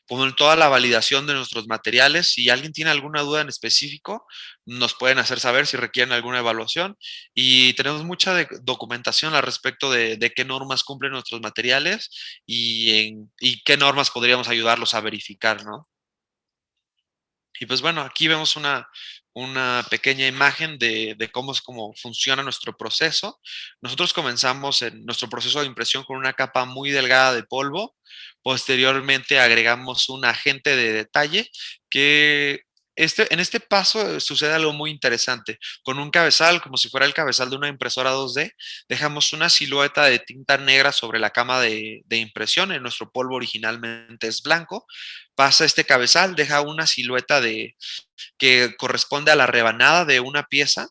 con toda la validación de nuestros materiales. Si alguien tiene alguna duda en específico, nos pueden hacer saber si requieren alguna evaluación. Y tenemos mucha documentación al respecto de qué normas cumplen nuestros materiales y qué normas podríamos ayudarlos a verificar, ¿no? Y pues bueno, aquí vemos una pequeña imagen de cómo funciona nuestro proceso. Nosotros comenzamos en nuestro proceso de impresión con una capa muy delgada de polvo. Posteriormente agregamos un agente de detalle que En este paso sucede algo muy interesante. Con un cabezal, como si fuera el cabezal de una impresora 2D, dejamos una silueta de tinta negra sobre la cama de impresión. En nuestro polvo originalmente es blanco. Pasa este cabezal, deja una silueta que corresponde a la rebanada de una pieza.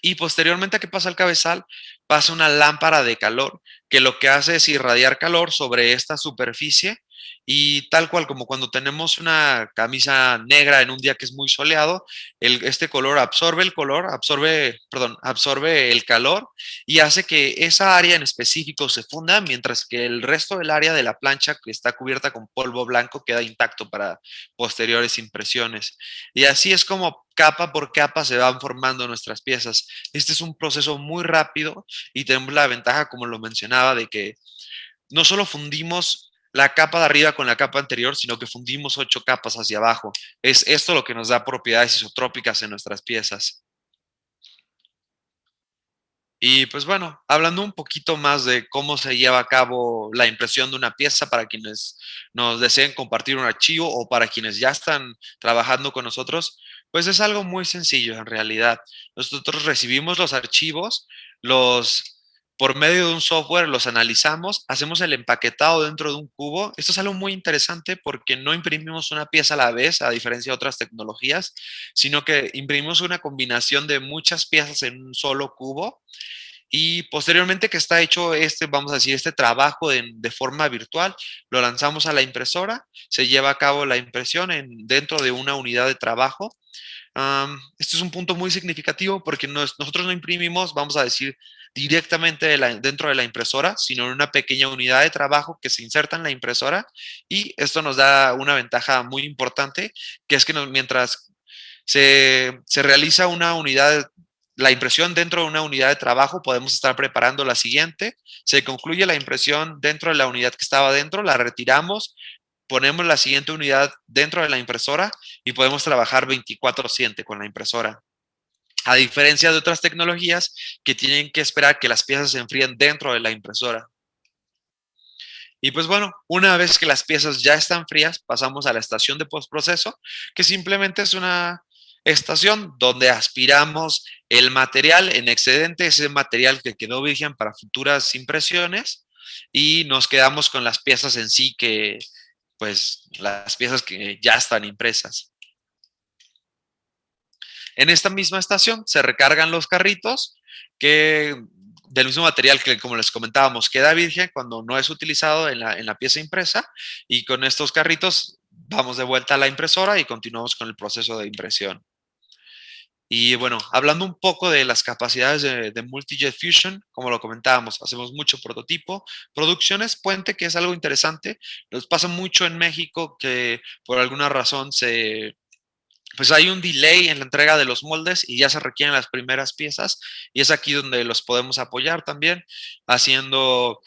Y posteriormente a que pasa el cabezal, pasa una lámpara de calor que lo que hace es irradiar calor sobre esta superficie y tal cual como cuando tenemos una camisa negra en un día que es muy soleado, este color absorbe el calor y hace que esa área en específico se funda, mientras que el resto del área de la plancha que está cubierta con polvo blanco queda intacto para posteriores impresiones. Y así es como capa por capa se van formando nuestras piezas. Este es un proceso muy rápido y tenemos la ventaja, como lo mencionaba, de que no solo fundimos la capa de arriba con la capa anterior, sino que fundimos 8 capas hacia abajo. Es esto lo que nos da propiedades isotrópicas en nuestras piezas. Y pues bueno, hablando un poquito más de cómo se lleva a cabo la impresión de una pieza para quienes nos deseen compartir un archivo o para quienes ya están trabajando con nosotros, pues es algo muy sencillo en realidad. Nosotros recibimos los archivos, los por medio de un software los analizamos, hacemos el empaquetado dentro de un cubo. Esto es algo muy interesante porque no imprimimos una pieza a la vez, a diferencia de otras tecnologías, sino que imprimimos una combinación de muchas piezas en un solo cubo y posteriormente que está hecho vamos a decir, este trabajo de forma virtual, lo lanzamos a la impresora, se lleva a cabo la impresión dentro de una unidad de trabajo. Este es un punto muy significativo porque nosotros no imprimimos, vamos a decir, directamente dentro de la impresora, sino en una pequeña unidad de trabajo que se inserta en la impresora y esto nos da una ventaja muy importante, que es que mientras se realiza la impresión dentro de una unidad de trabajo, podemos estar preparando la siguiente, se concluye la impresión dentro de la unidad que estaba dentro, la retiramos, ponemos la siguiente unidad dentro de la impresora y podemos trabajar 24/7 con la impresora. A diferencia de otras tecnologías que tienen que esperar que las piezas se enfríen dentro de la impresora. Y pues bueno, una vez que las piezas ya están frías, pasamos a la estación de postproceso, que simplemente es una estación donde aspiramos el material en excedente, ese material que quedó virgen para futuras impresiones, y nos quedamos con las piezas en sí pues las piezas que ya están impresas. En esta misma estación se recargan los carritos que del mismo material que, como les comentábamos, queda virgen cuando no es utilizado en la pieza impresa, y con estos carritos vamos de vuelta a la impresora y continuamos con el proceso de impresión. Y bueno, hablando un poco de las capacidades de Multi-Jet Fusion, como lo comentábamos, hacemos mucho prototipo, producciones puente, que es algo interesante. Nos pasa mucho en México que por alguna razón pues hay un delay en la entrega de los moldes y ya se requieren las primeras piezas, y es aquí donde los podemos apoyar también, haciendo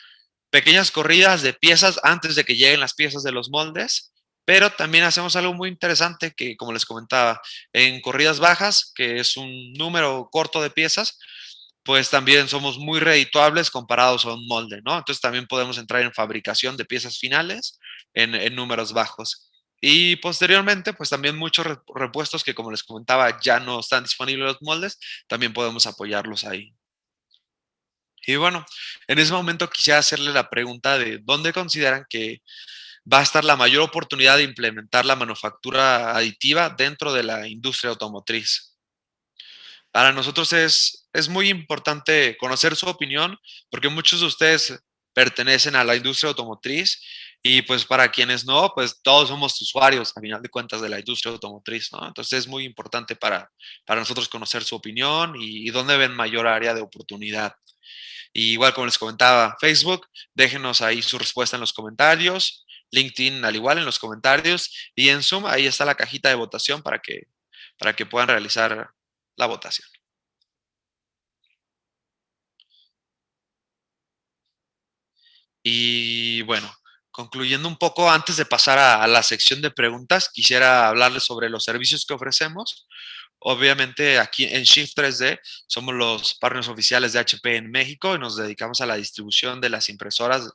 pequeñas corridas de piezas antes de que lleguen las piezas de los moldes, pero también hacemos algo muy interesante que, como les comentaba, en corridas bajas, que es un número corto de piezas, pues también somos muy redituables comparados a un molde, ¿no? Entonces también podemos entrar en fabricación de piezas finales en números bajos. Y posteriormente, pues también muchos repuestos que, como les comentaba, ya no están disponibles los moldes, también podemos apoyarlos ahí. Y bueno, en ese momento quisiera hacerle la pregunta de dónde consideran que va a estar la mayor oportunidad de implementar la manufactura aditiva dentro de la industria automotriz. Para nosotros es muy importante conocer su opinión, porque muchos de ustedes pertenecen a la industria automotriz y pues para quienes no, pues todos somos usuarios a final de cuentas de la industria automotriz, ¿no? Entonces es muy importante para nosotros conocer su opinión y dónde ven mayor área de oportunidad. Y igual como les comentaba, Facebook, déjenos ahí su respuesta en los comentarios, LinkedIn al igual en los comentarios, y en Zoom ahí está la cajita de votación para que puedan realizar la votación. Y bueno, concluyendo un poco, antes de pasar a la sección de preguntas, quisiera hablarles sobre los servicios que ofrecemos. obviamente aquí en Shift 3D somos los partners oficiales de HP en México y nos dedicamos a la distribución de las impresoras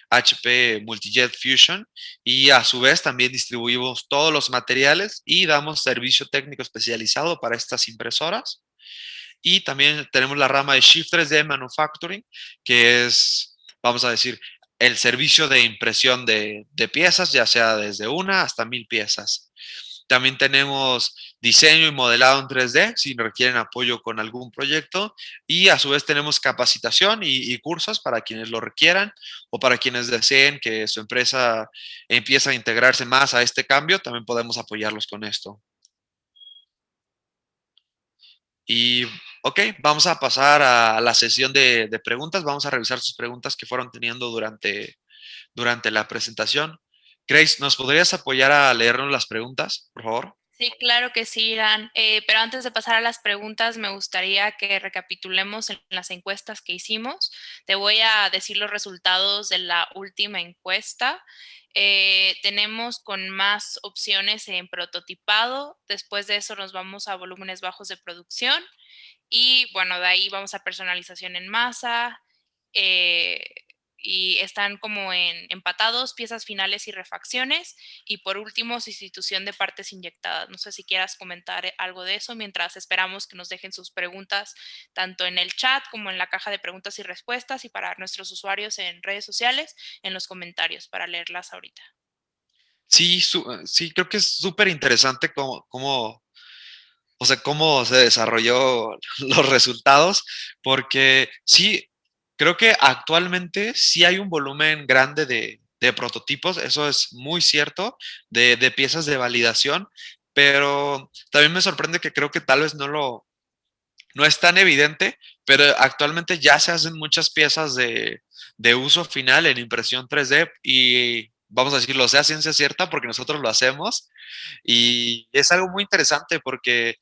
HP Multijet Fusion y a su vez también distribuimos todos los materiales y damos servicio técnico especializado para estas impresoras. Y también tenemos la rama de Shift 3D Manufacturing, que es, vamos a decir, el servicio de impresión de piezas, ya sea desde 1 hasta 1000 piezas. También tenemos diseño y modelado en 3D, si requieren apoyo con algún proyecto. Y a su vez tenemos capacitación y cursos para quienes lo requieran o para quienes deseen que su empresa empiece a integrarse más a este cambio, también podemos apoyarlos con esto. Y, ok, vamos a pasar a la sesión de preguntas. Vamos a revisar sus preguntas que fueron teniendo durante la presentación. Grace, ¿nos podrías apoyar a leernos las preguntas, por favor? Sí, claro que sí, Irán. Pero antes de pasar a las preguntas, me gustaría que recapitulemos en las encuestas que hicimos. Te voy a decir los resultados de la última encuesta. Tenemos con más opciones en prototipado. Después de eso nos vamos a volúmenes bajos de producción. Y bueno, de ahí vamos a personalización en masa. Y están como empatados, piezas finales y refacciones. Y por último, sustitución de partes inyectadas. No sé si quieras comentar algo de eso mientras esperamos que nos dejen sus preguntas tanto en el chat como en la caja de preguntas y respuestas y para nuestros usuarios en redes sociales, en los comentarios para leerlas ahorita. Sí, sí, creo que es súper interesante o sea, cómo se desarrolló los resultados, porque sí, creo que actualmente sí hay un volumen grande de prototipos, eso es muy cierto, de piezas de validación, pero también me sorprende que creo que tal vez no es tan evidente, pero actualmente ya se hacen muchas piezas de uso final en impresión 3D y vamos a decirlo, sea ciencia cierta porque nosotros lo hacemos y es algo muy interesante porque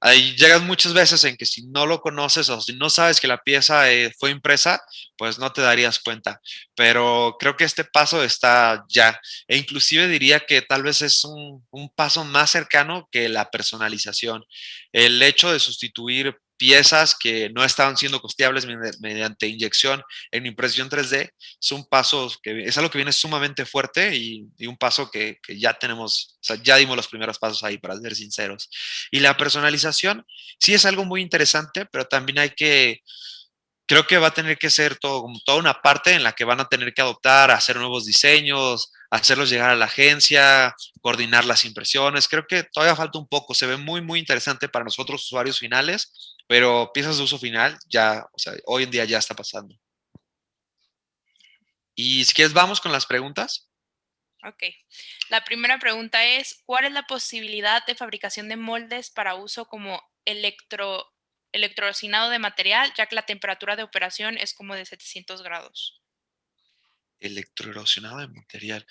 ahí llegas muchas veces en que si no lo conoces o si no sabes que la pieza fue impresa, pues no te darías cuenta. Pero creo que este paso está ya. E inclusive diría que tal vez es un paso más cercano que la personalización. El hecho de sustituir piezas que no estaban siendo costeables mediante inyección en impresión 3D es un paso que es algo que viene sumamente fuerte y un paso que ya tenemos, o sea, ya dimos los primeros pasos ahí, para ser sinceros. Y la personalización sí es algo muy interesante, pero también creo que va a tener que ser todo, como toda una parte en la que van a tener que adoptar, hacer nuevos diseños, hacerlos llegar a la agencia, coordinar las impresiones. Creo que todavía falta un poco, se ve muy, muy interesante para nosotros usuarios finales, pero piezas de uso final ya, o sea, hoy en día ya está pasando. Y si quieres, vamos con las preguntas. Ok. La primera pregunta es, ¿cuál es la posibilidad de fabricación de moldes para uso como electrocinado de material, ya que la temperatura de operación es como de 700 grados? Electroerosionado de material.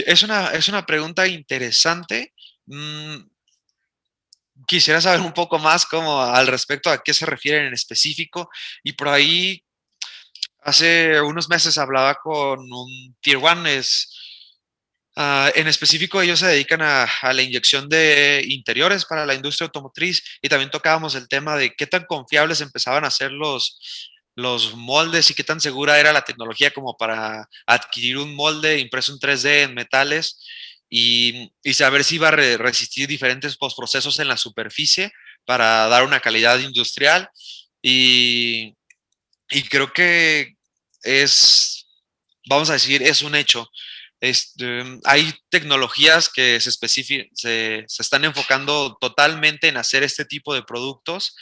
Es una pregunta interesante. Quisiera saber un poco más como al respecto a qué se refieren en específico. Y por ahí, hace unos meses hablaba con un Tier 1, en específico ellos se dedican a la inyección de interiores para la industria automotriz y también tocábamos el tema de qué tan confiables empezaban a ser los moldes y qué tan segura era la tecnología como para adquirir un molde impreso en 3D en metales y saber si iba a resistir diferentes postprocesos en la superficie para dar una calidad industrial. Y, y creo que vamos a decir, es un hecho. Hay tecnologías que se están enfocando totalmente en hacer este tipo de productos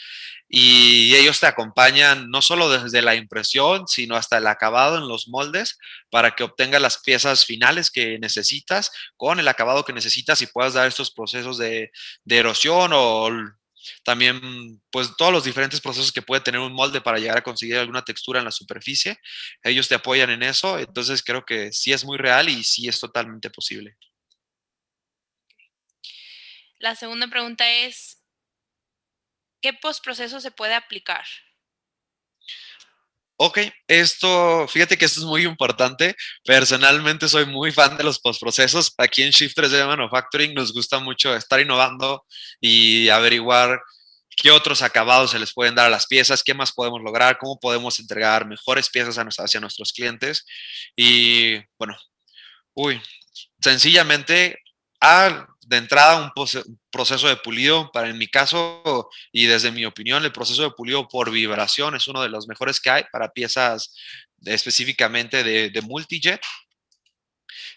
y ellos te acompañan no solo desde la impresión, sino hasta el acabado en los moldes para que obtengas las piezas finales que necesitas con el acabado que necesitas y puedas dar estos procesos de erosión o también pues todos los diferentes procesos que puede tener un molde para llegar a conseguir alguna textura en la superficie. Ellos te apoyan en eso, entonces creo que sí es muy real y sí es totalmente posible. La segunda pregunta es, ¿qué postproceso se puede aplicar? Ok, fíjate que esto es muy importante. Personalmente soy muy fan de los postprocesos. Aquí en Shift 3D Manufacturing nos gusta mucho estar innovando y averiguar qué otros acabados se les pueden dar a las piezas, qué más podemos lograr, cómo podemos entregar mejores piezas hacia nuestros clientes. Y bueno, sencillamente, de entrada, un proceso de pulido, en mi caso y desde mi opinión, el proceso de pulido por vibración es uno de los mejores que hay para piezas específicamente de multijet.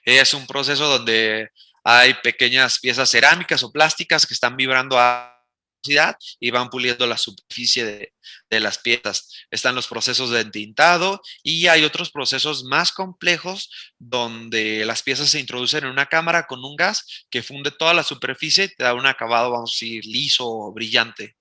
Es un proceso donde hay pequeñas piezas cerámicas o plásticas que están vibrando a velocidad y van puliendo la superficie de las piezas. Están los procesos de entintado y hay otros procesos más complejos donde las piezas se introducen en una cámara con un gas que funde toda la superficie y te da un acabado, vamos a decir, liso o brillante.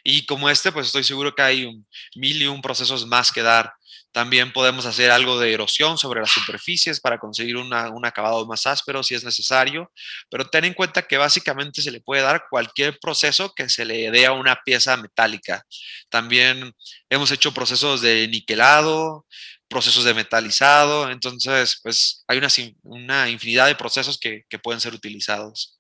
Y como pues estoy seguro que hay mil y un procesos más que dar. También podemos hacer algo de erosión sobre las superficies para conseguir un acabado más áspero si es necesario, pero ten en cuenta que básicamente se le puede dar cualquier proceso que se le dé a una pieza metálica. También hemos hecho procesos de niquelado, procesos de metalizado, entonces pues hay una infinidad de procesos que pueden ser utilizados.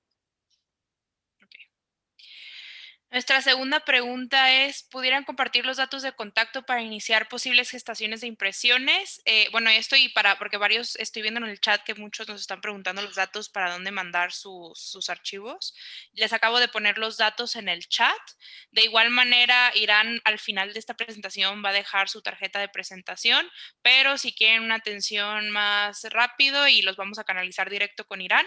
Nuestra segunda pregunta es, ¿pudieran compartir los datos de contacto para iniciar posibles gestaciones de impresiones? Bueno, porque varios, estoy viendo en el chat que muchos nos están preguntando los datos para dónde mandar sus archivos. Les acabo de poner los datos en el chat. De igual manera, Irán al final de esta presentación va a dejar su tarjeta de presentación, pero si quieren una atención más rápido y los vamos a canalizar directo con Irán,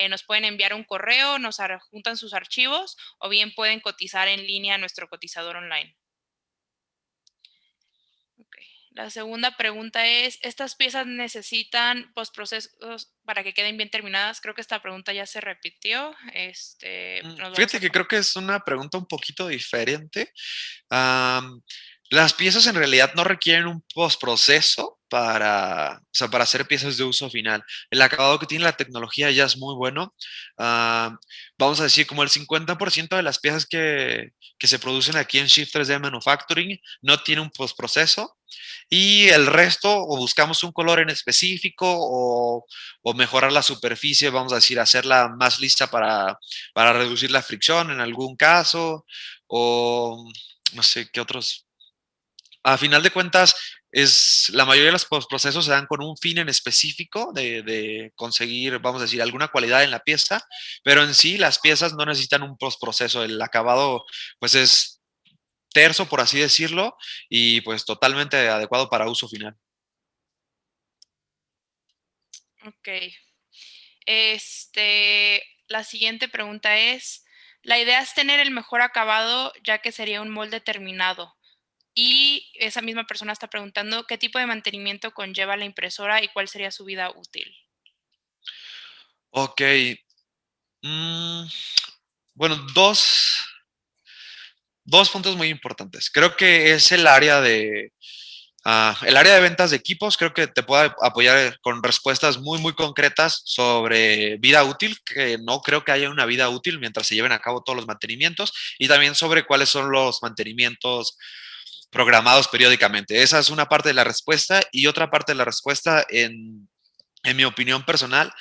nos pueden enviar un correo, nos adjuntan sus archivos o bien pueden cotizar en línea a nuestro cotizador online. Okay. La segunda pregunta es, ¿estas piezas necesitan postprocesos para que queden bien terminadas? Creo que esta pregunta ya se repitió. Fíjate que creo que es una pregunta un poquito diferente. Las piezas en realidad no requieren un postproceso para hacer piezas de uso final. El acabado que tiene la tecnología ya es muy bueno. Vamos a decir, como el 50% de las piezas que se producen aquí en Shift 3D Manufacturing no tiene un postproceso. Y el resto, o buscamos un color en específico o mejorar la superficie, vamos a decir, hacerla más lisa para reducir la fricción en algún caso, o no sé qué otros. A final de cuentas, la mayoría de los procesos se dan con un fin en específico de conseguir, vamos a decir, alguna cualidad en la pieza, pero en sí las piezas no necesitan un postproceso. El acabado, pues es terso, por así decirlo, y pues totalmente adecuado para uso final. Ok. La siguiente pregunta es, la idea es tener el mejor acabado ya que sería un molde terminado. Y esa misma persona está preguntando qué tipo de mantenimiento conlleva la impresora y cuál sería su vida útil. Ok. Bueno, dos puntos muy importantes. Creo que es el área de ventas de equipos. Creo que te puede apoyar con respuestas muy, muy concretas sobre vida útil, que no creo que haya una vida útil mientras se lleven a cabo todos los mantenimientos, y también sobre cuáles son los mantenimientos programados periódicamente. Esa es una parte de la respuesta, y otra parte de la respuesta, en mi opinión personal,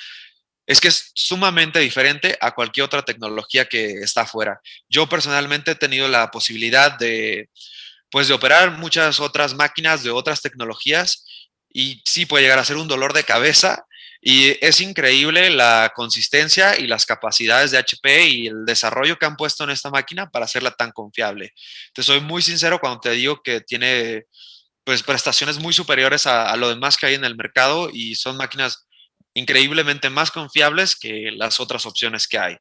es que es sumamente diferente a cualquier otra tecnología que está afuera. Yo personalmente he tenido la posibilidad pues, de operar muchas otras máquinas de otras tecnologías, y sí puede llegar a ser un dolor de cabeza, y es increíble la consistencia y las capacidades de HP y el desarrollo que han puesto en esta máquina para hacerla tan confiable. Te soy muy sincero cuando te digo que tiene pues prestaciones muy superiores a lo demás que hay en el mercado, y son máquinas increíblemente más confiables que las otras opciones que hay.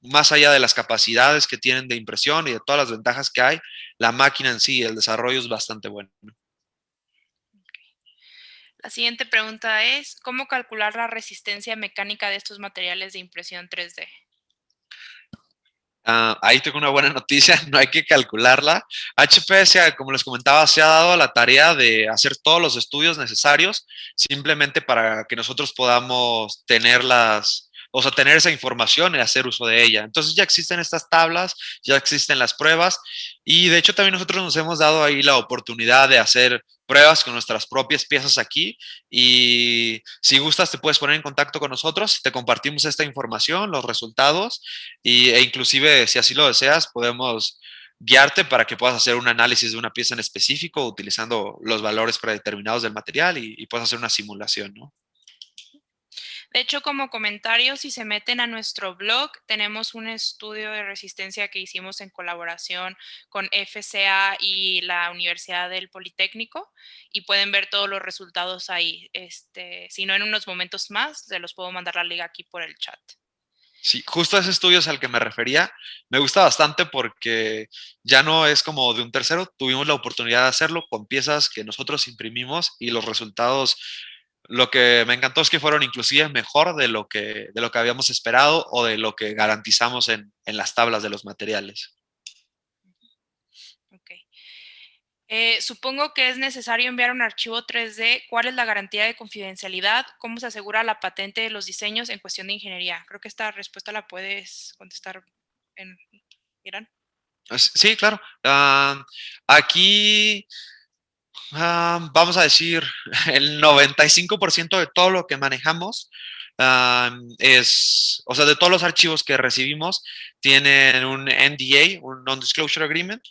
Más allá de las capacidades que tienen de impresión y de todas las ventajas que hay, la máquina en sí, el desarrollo es bastante bueno. La siguiente pregunta es, ¿cómo calcular la resistencia mecánica de estos materiales de impresión 3D? Ahí tengo una buena noticia, no hay que calcularla. HP, como les comentaba, se ha dado la tarea de hacer todos los estudios necesarios simplemente para que nosotros podamos tener tener esa información y hacer uso de ella. Entonces ya existen estas tablas, ya existen las pruebas, Y de hecho también nosotros nos hemos dado ahí la oportunidad de hacer pruebas con nuestras propias piezas aquí y si gustas te puedes poner en contacto con nosotros, te compartimos esta información, los resultados e inclusive si así lo deseas podemos guiarte para que puedas hacer un análisis de una pieza en específico utilizando los valores predeterminados del material y puedas hacer una simulación, ¿no? De hecho, como comentario, si se meten a nuestro blog, tenemos un estudio de resistencia que hicimos en colaboración con FCA y la Universidad del Politécnico y pueden ver todos los resultados ahí. Si no, en unos momentos más, se los puedo mandar la liga aquí por el chat. Sí, justo ese estudio es al que me refería. Me gusta bastante porque ya no es como de un tercero. Tuvimos la oportunidad de hacerlo con piezas que nosotros imprimimos y los resultados, lo que me encantó es que fueron inclusive mejor de lo que habíamos esperado o de lo que garantizamos en las tablas de los materiales. Ok. Supongo que es necesario enviar un archivo 3D. ¿Cuál es la garantía de confidencialidad? ¿Cómo se asegura la patente de los diseños en cuestión de ingeniería? Creo que esta respuesta la puedes contestar en Irán. Sí, claro. Aquí vamos a decir, el 95% de todo lo que manejamos o sea, de todos los archivos que recibimos, tienen un NDA, un Non-Disclosure Agreement,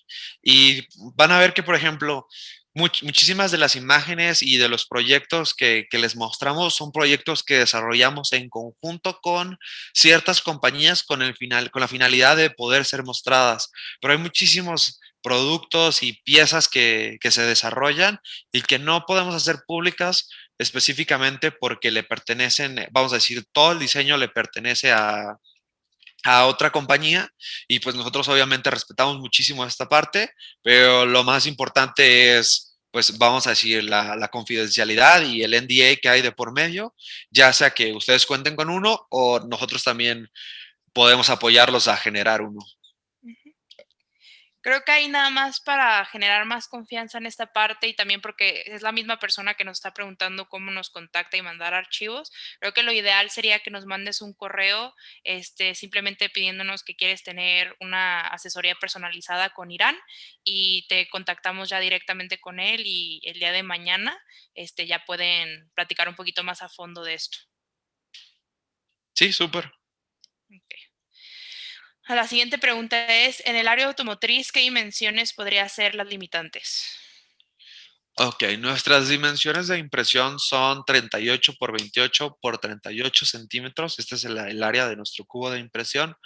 y van a ver que, por ejemplo, muchísimas de las imágenes y de los proyectos que les mostramos son proyectos que desarrollamos en conjunto con ciertas compañías con la finalidad de poder ser mostradas, pero hay muchísimos productos y piezas que se desarrollan y que no podemos hacer públicas específicamente porque le pertenecen, vamos a decir, todo el diseño le pertenece a otra compañía y pues nosotros obviamente respetamos muchísimo esta parte, pero lo más importante es, pues vamos a decir, la confidencialidad y el NDA que hay de por medio, ya sea que ustedes cuenten con uno o nosotros también podemos apoyarlos a generar uno. Creo que hay nada más para generar más confianza en esta parte y también porque es la misma persona que nos está preguntando cómo nos contacta y mandar archivos. Creo que lo ideal sería que nos mandes un correo, simplemente pidiéndonos que quieres tener una asesoría personalizada con Irán y te contactamos ya directamente con él y el día de mañana, ya pueden platicar un poquito más a fondo de esto. Sí, súper. Okay. La siguiente pregunta es, en el área automotriz, ¿qué dimensiones podría ser las limitantes? Ok, nuestras dimensiones de impresión son 38 por 28 por 38 centímetros. Este es el área de nuestro cubo de impresión.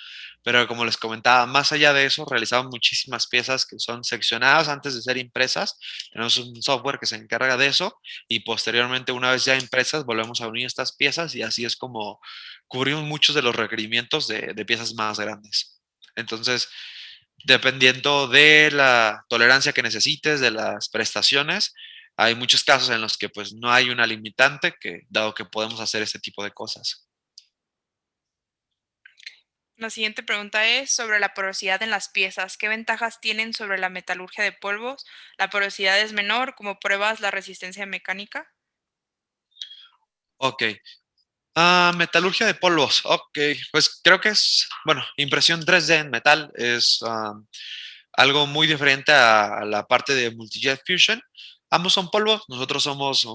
Pero como les comentaba, más allá de eso, realizamos muchísimas piezas que son seccionadas antes de ser impresas. Tenemos un software que se encarga de eso y posteriormente, una vez ya impresas, volvemos a unir estas piezas y así es como cubrimos muchos de los requerimientos de piezas más grandes. Entonces, dependiendo de la tolerancia que necesites, de las prestaciones, hay muchos casos en los que pues no hay una limitante dado que podemos hacer este tipo de cosas. La siguiente pregunta es sobre la porosidad en las piezas. ¿Qué ventajas tienen sobre la metalurgia de polvos? ¿La porosidad es menor? ¿Cómo pruebas la resistencia mecánica? Ok. Metalurgia de polvos. Ok, pues creo que es, bueno, impresión 3D en metal es algo muy diferente a la parte de Multijet Fusion. Ambos son polvos, nosotros somos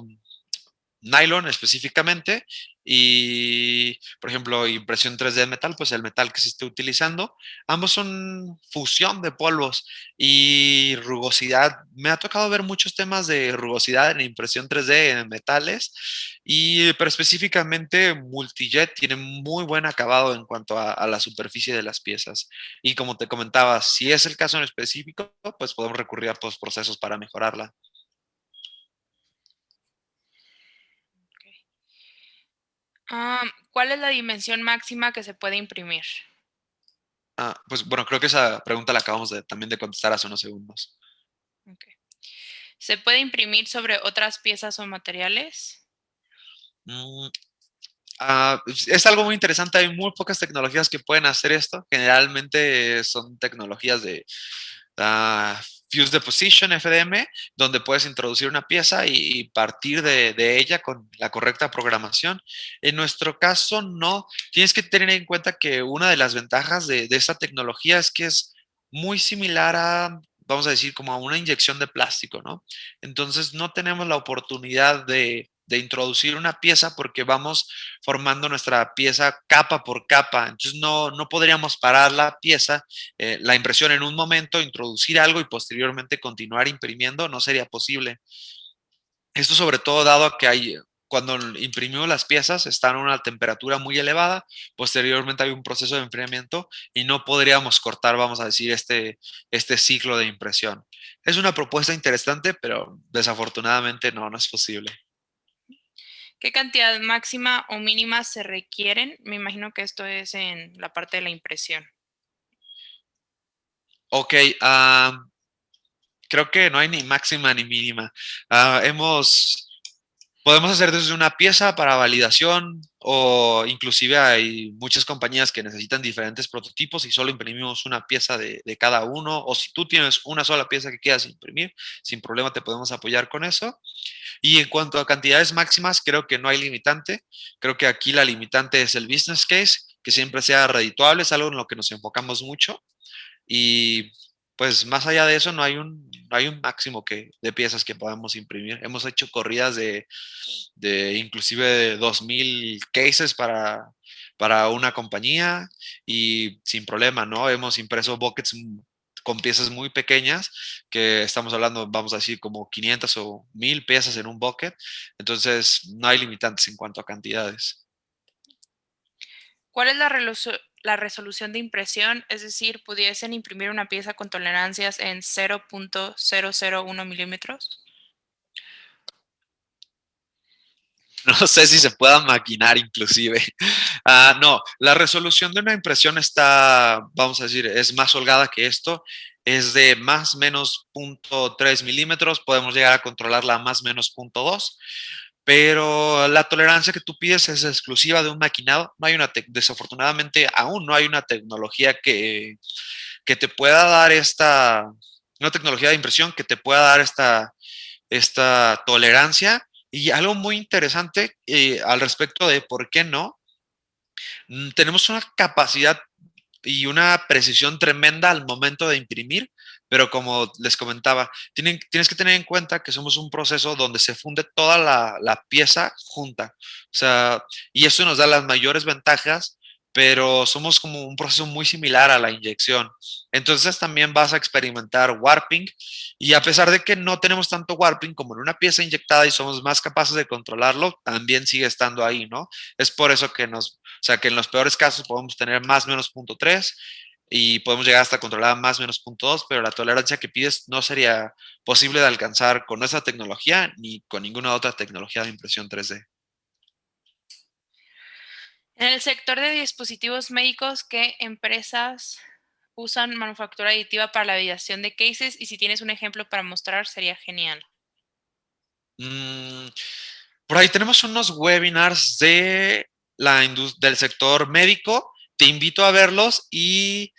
nylon específicamente y, por ejemplo, impresión 3D de metal, pues el metal que se esté utilizando. Ambos son fusión de polvos y rugosidad. Me ha tocado ver muchos temas de rugosidad en impresión 3D en metales, pero específicamente Multijet tiene muy buen acabado en cuanto a la superficie de las piezas. Y como te comentaba, si es el caso en específico, pues podemos recurrir a postprocesos para mejorarla. ¿Cuál es la dimensión máxima que se puede imprimir? Pues bueno, creo que esa pregunta la acabamos también de contestar hace unos segundos. Okay. ¿Se puede imprimir sobre otras piezas o materiales? Mm, es algo muy interesante, hay muy pocas tecnologías que pueden hacer esto. Generalmente son tecnologías de Fuse Deposition, FDM, donde puedes introducir una pieza y partir de ella con la correcta programación. En nuestro caso, no. Tienes que tener en cuenta que una de las ventajas de esta tecnología es que es muy similar vamos a decir, como a una inyección de plástico, ¿no? Entonces no tenemos la oportunidad de introducir una pieza porque vamos formando nuestra pieza capa por capa. Entonces no podríamos parar la pieza, la impresión en un momento, introducir algo y posteriormente continuar imprimiendo, no sería posible. Esto sobre todo dado a que cuando imprimimos las piezas están a una temperatura muy elevada, posteriormente hay un proceso de enfriamiento y no podríamos cortar, vamos a decir, este ciclo de impresión. Es una propuesta interesante, pero desafortunadamente no es posible. ¿Qué cantidad máxima o mínima se requieren? Me imagino que esto es en la parte de la impresión. Ok, creo que no hay ni máxima ni mínima. Podemos hacer desde una pieza para validación o inclusive hay muchas compañías que necesitan diferentes prototipos y solo imprimimos una pieza de cada uno. O si tú tienes una sola pieza que quieras imprimir, sin problema te podemos apoyar con eso. Y en cuanto a cantidades máximas, creo que no hay limitante. Creo que aquí la limitante es el business case, que siempre sea redituable, es algo en lo que nos enfocamos mucho. Y pues más allá de eso, no hay un máximo de piezas que podamos imprimir. Hemos hecho corridas de inclusive de 2000 cases para una compañía y sin problema, ¿no? Hemos impreso buckets con piezas muy pequeñas, que estamos hablando, vamos a decir, como 500 o 1000 piezas en un bucket. Entonces, no hay limitantes en cuanto a cantidades. ¿Cuál es la resolución de impresión? Es decir, ¿pudiesen imprimir una pieza con tolerancias en 0.001 milímetros? No sé si se pueda maquinar inclusive. No, la resolución de una impresión está, vamos a decir, es más holgada que esto. Es de más o menos 0.3 milímetros. Podemos llegar a controlarla a más o menos 0.2. Pero la tolerancia que tú pides es exclusiva de un maquinado. No hay desafortunadamente, aún no hay una tecnología que te pueda dar una tecnología de impresión que te pueda dar esta tolerancia. Y algo muy interesante al respecto de por qué no, tenemos una capacidad y una precisión tremenda al momento de imprimir, pero como les comentaba, tienes que tener en cuenta que somos un proceso donde se funde toda la pieza junta. O sea, y eso nos da las mayores ventajas, pero somos como un proceso muy similar a la inyección. Entonces también vas a experimentar warping y a pesar de que no tenemos tanto warping como en una pieza inyectada y somos más capaces de controlarlo, también sigue estando ahí, ¿no? Es por eso que o sea, que en los peores casos podemos tener más o menos 0.3 y podemos llegar hasta controlar más o menos 0.2, pero la tolerancia que pides no sería posible de alcanzar con esa tecnología ni con ninguna otra tecnología de impresión 3D. En el sector de dispositivos médicos, ¿qué empresas usan manufactura aditiva para la validación de cases? Y si tienes un ejemplo para mostrar, sería genial. Mm, por ahí tenemos unos webinars del sector médico. Te invito a verlos y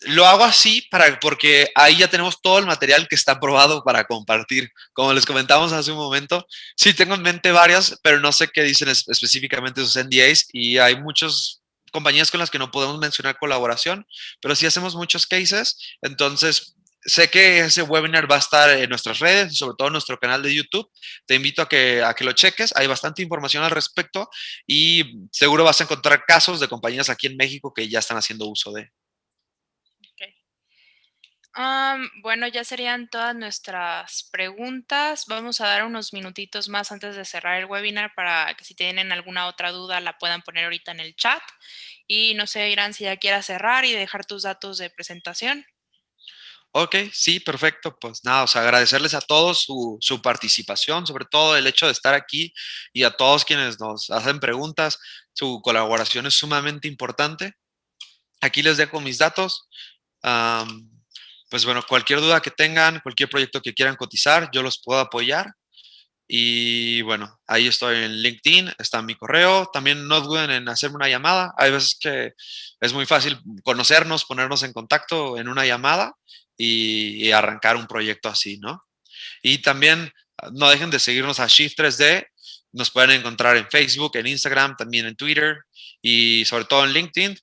lo hago así porque ahí ya tenemos todo el material que está aprobado para compartir. Como les comentamos hace un momento, sí tengo en mente varias, pero no sé qué dicen específicamente sus NDAs y hay muchas compañías con las que no podemos mencionar colaboración, pero sí hacemos muchos cases. Entonces, sé que ese webinar va a estar en nuestras redes, sobre todo en nuestro canal de YouTube. Te invito a que lo cheques. Hay bastante información al respecto y seguro vas a encontrar casos de compañías aquí en México que ya están haciendo uso de. Bueno, ya serían todas nuestras preguntas. Vamos a dar unos minutitos más antes de cerrar el webinar para que si tienen alguna otra duda la puedan poner ahorita en el chat. Y no sé, Irán, si ya quieras cerrar y dejar tus datos de presentación. Ok, sí, perfecto. Pues nada, o sea, agradecerles a todos su participación, sobre todo el hecho de estar aquí y a todos quienes nos hacen preguntas. Su colaboración es sumamente importante. Aquí les dejo mis datos. Am, pues bueno, cualquier duda que tengan, cualquier proyecto que quieran cotizar, yo los puedo apoyar. Y bueno, ahí estoy en LinkedIn, está mi correo. También no duden en hacerme una llamada. Hay veces que es muy fácil conocernos, ponernos en contacto en una llamada y arrancar un proyecto así, ¿no? Y también no dejen de seguirnos a Shift 3D. Nos pueden encontrar en Facebook, en Instagram, también en Twitter y sobre todo en LinkedIn.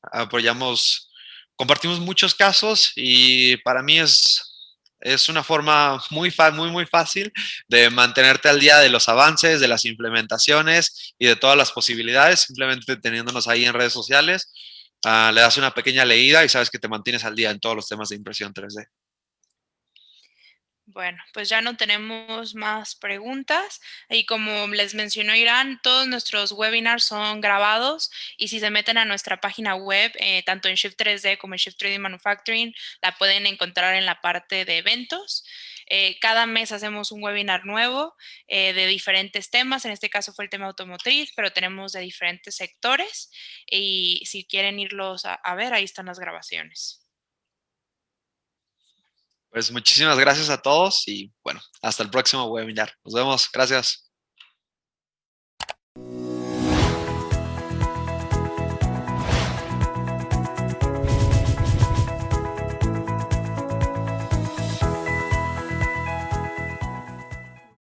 Compartimos muchos casos y para mí es Es una forma muy fácil de mantenerte al día de los avances, de las implementaciones y de todas las posibilidades, simplemente teniéndonos ahí en redes sociales. Le das una pequeña leída y sabes que te mantienes al día en todos los temas de impresión 3D. Bueno, pues ya no tenemos más preguntas y como les mencionó Irán, todos nuestros webinars son grabados y si se meten a nuestra página web, tanto en Shift 3D como en Shift 3D Manufacturing, la pueden encontrar en la parte de eventos. Cada mes hacemos un webinar nuevo de diferentes temas, en este caso fue el tema automotriz, pero tenemos de diferentes sectores y si quieren irlos a ver, ahí están las grabaciones. Pues muchísimas gracias a todos y bueno, hasta el próximo webinar. Nos vemos. Gracias.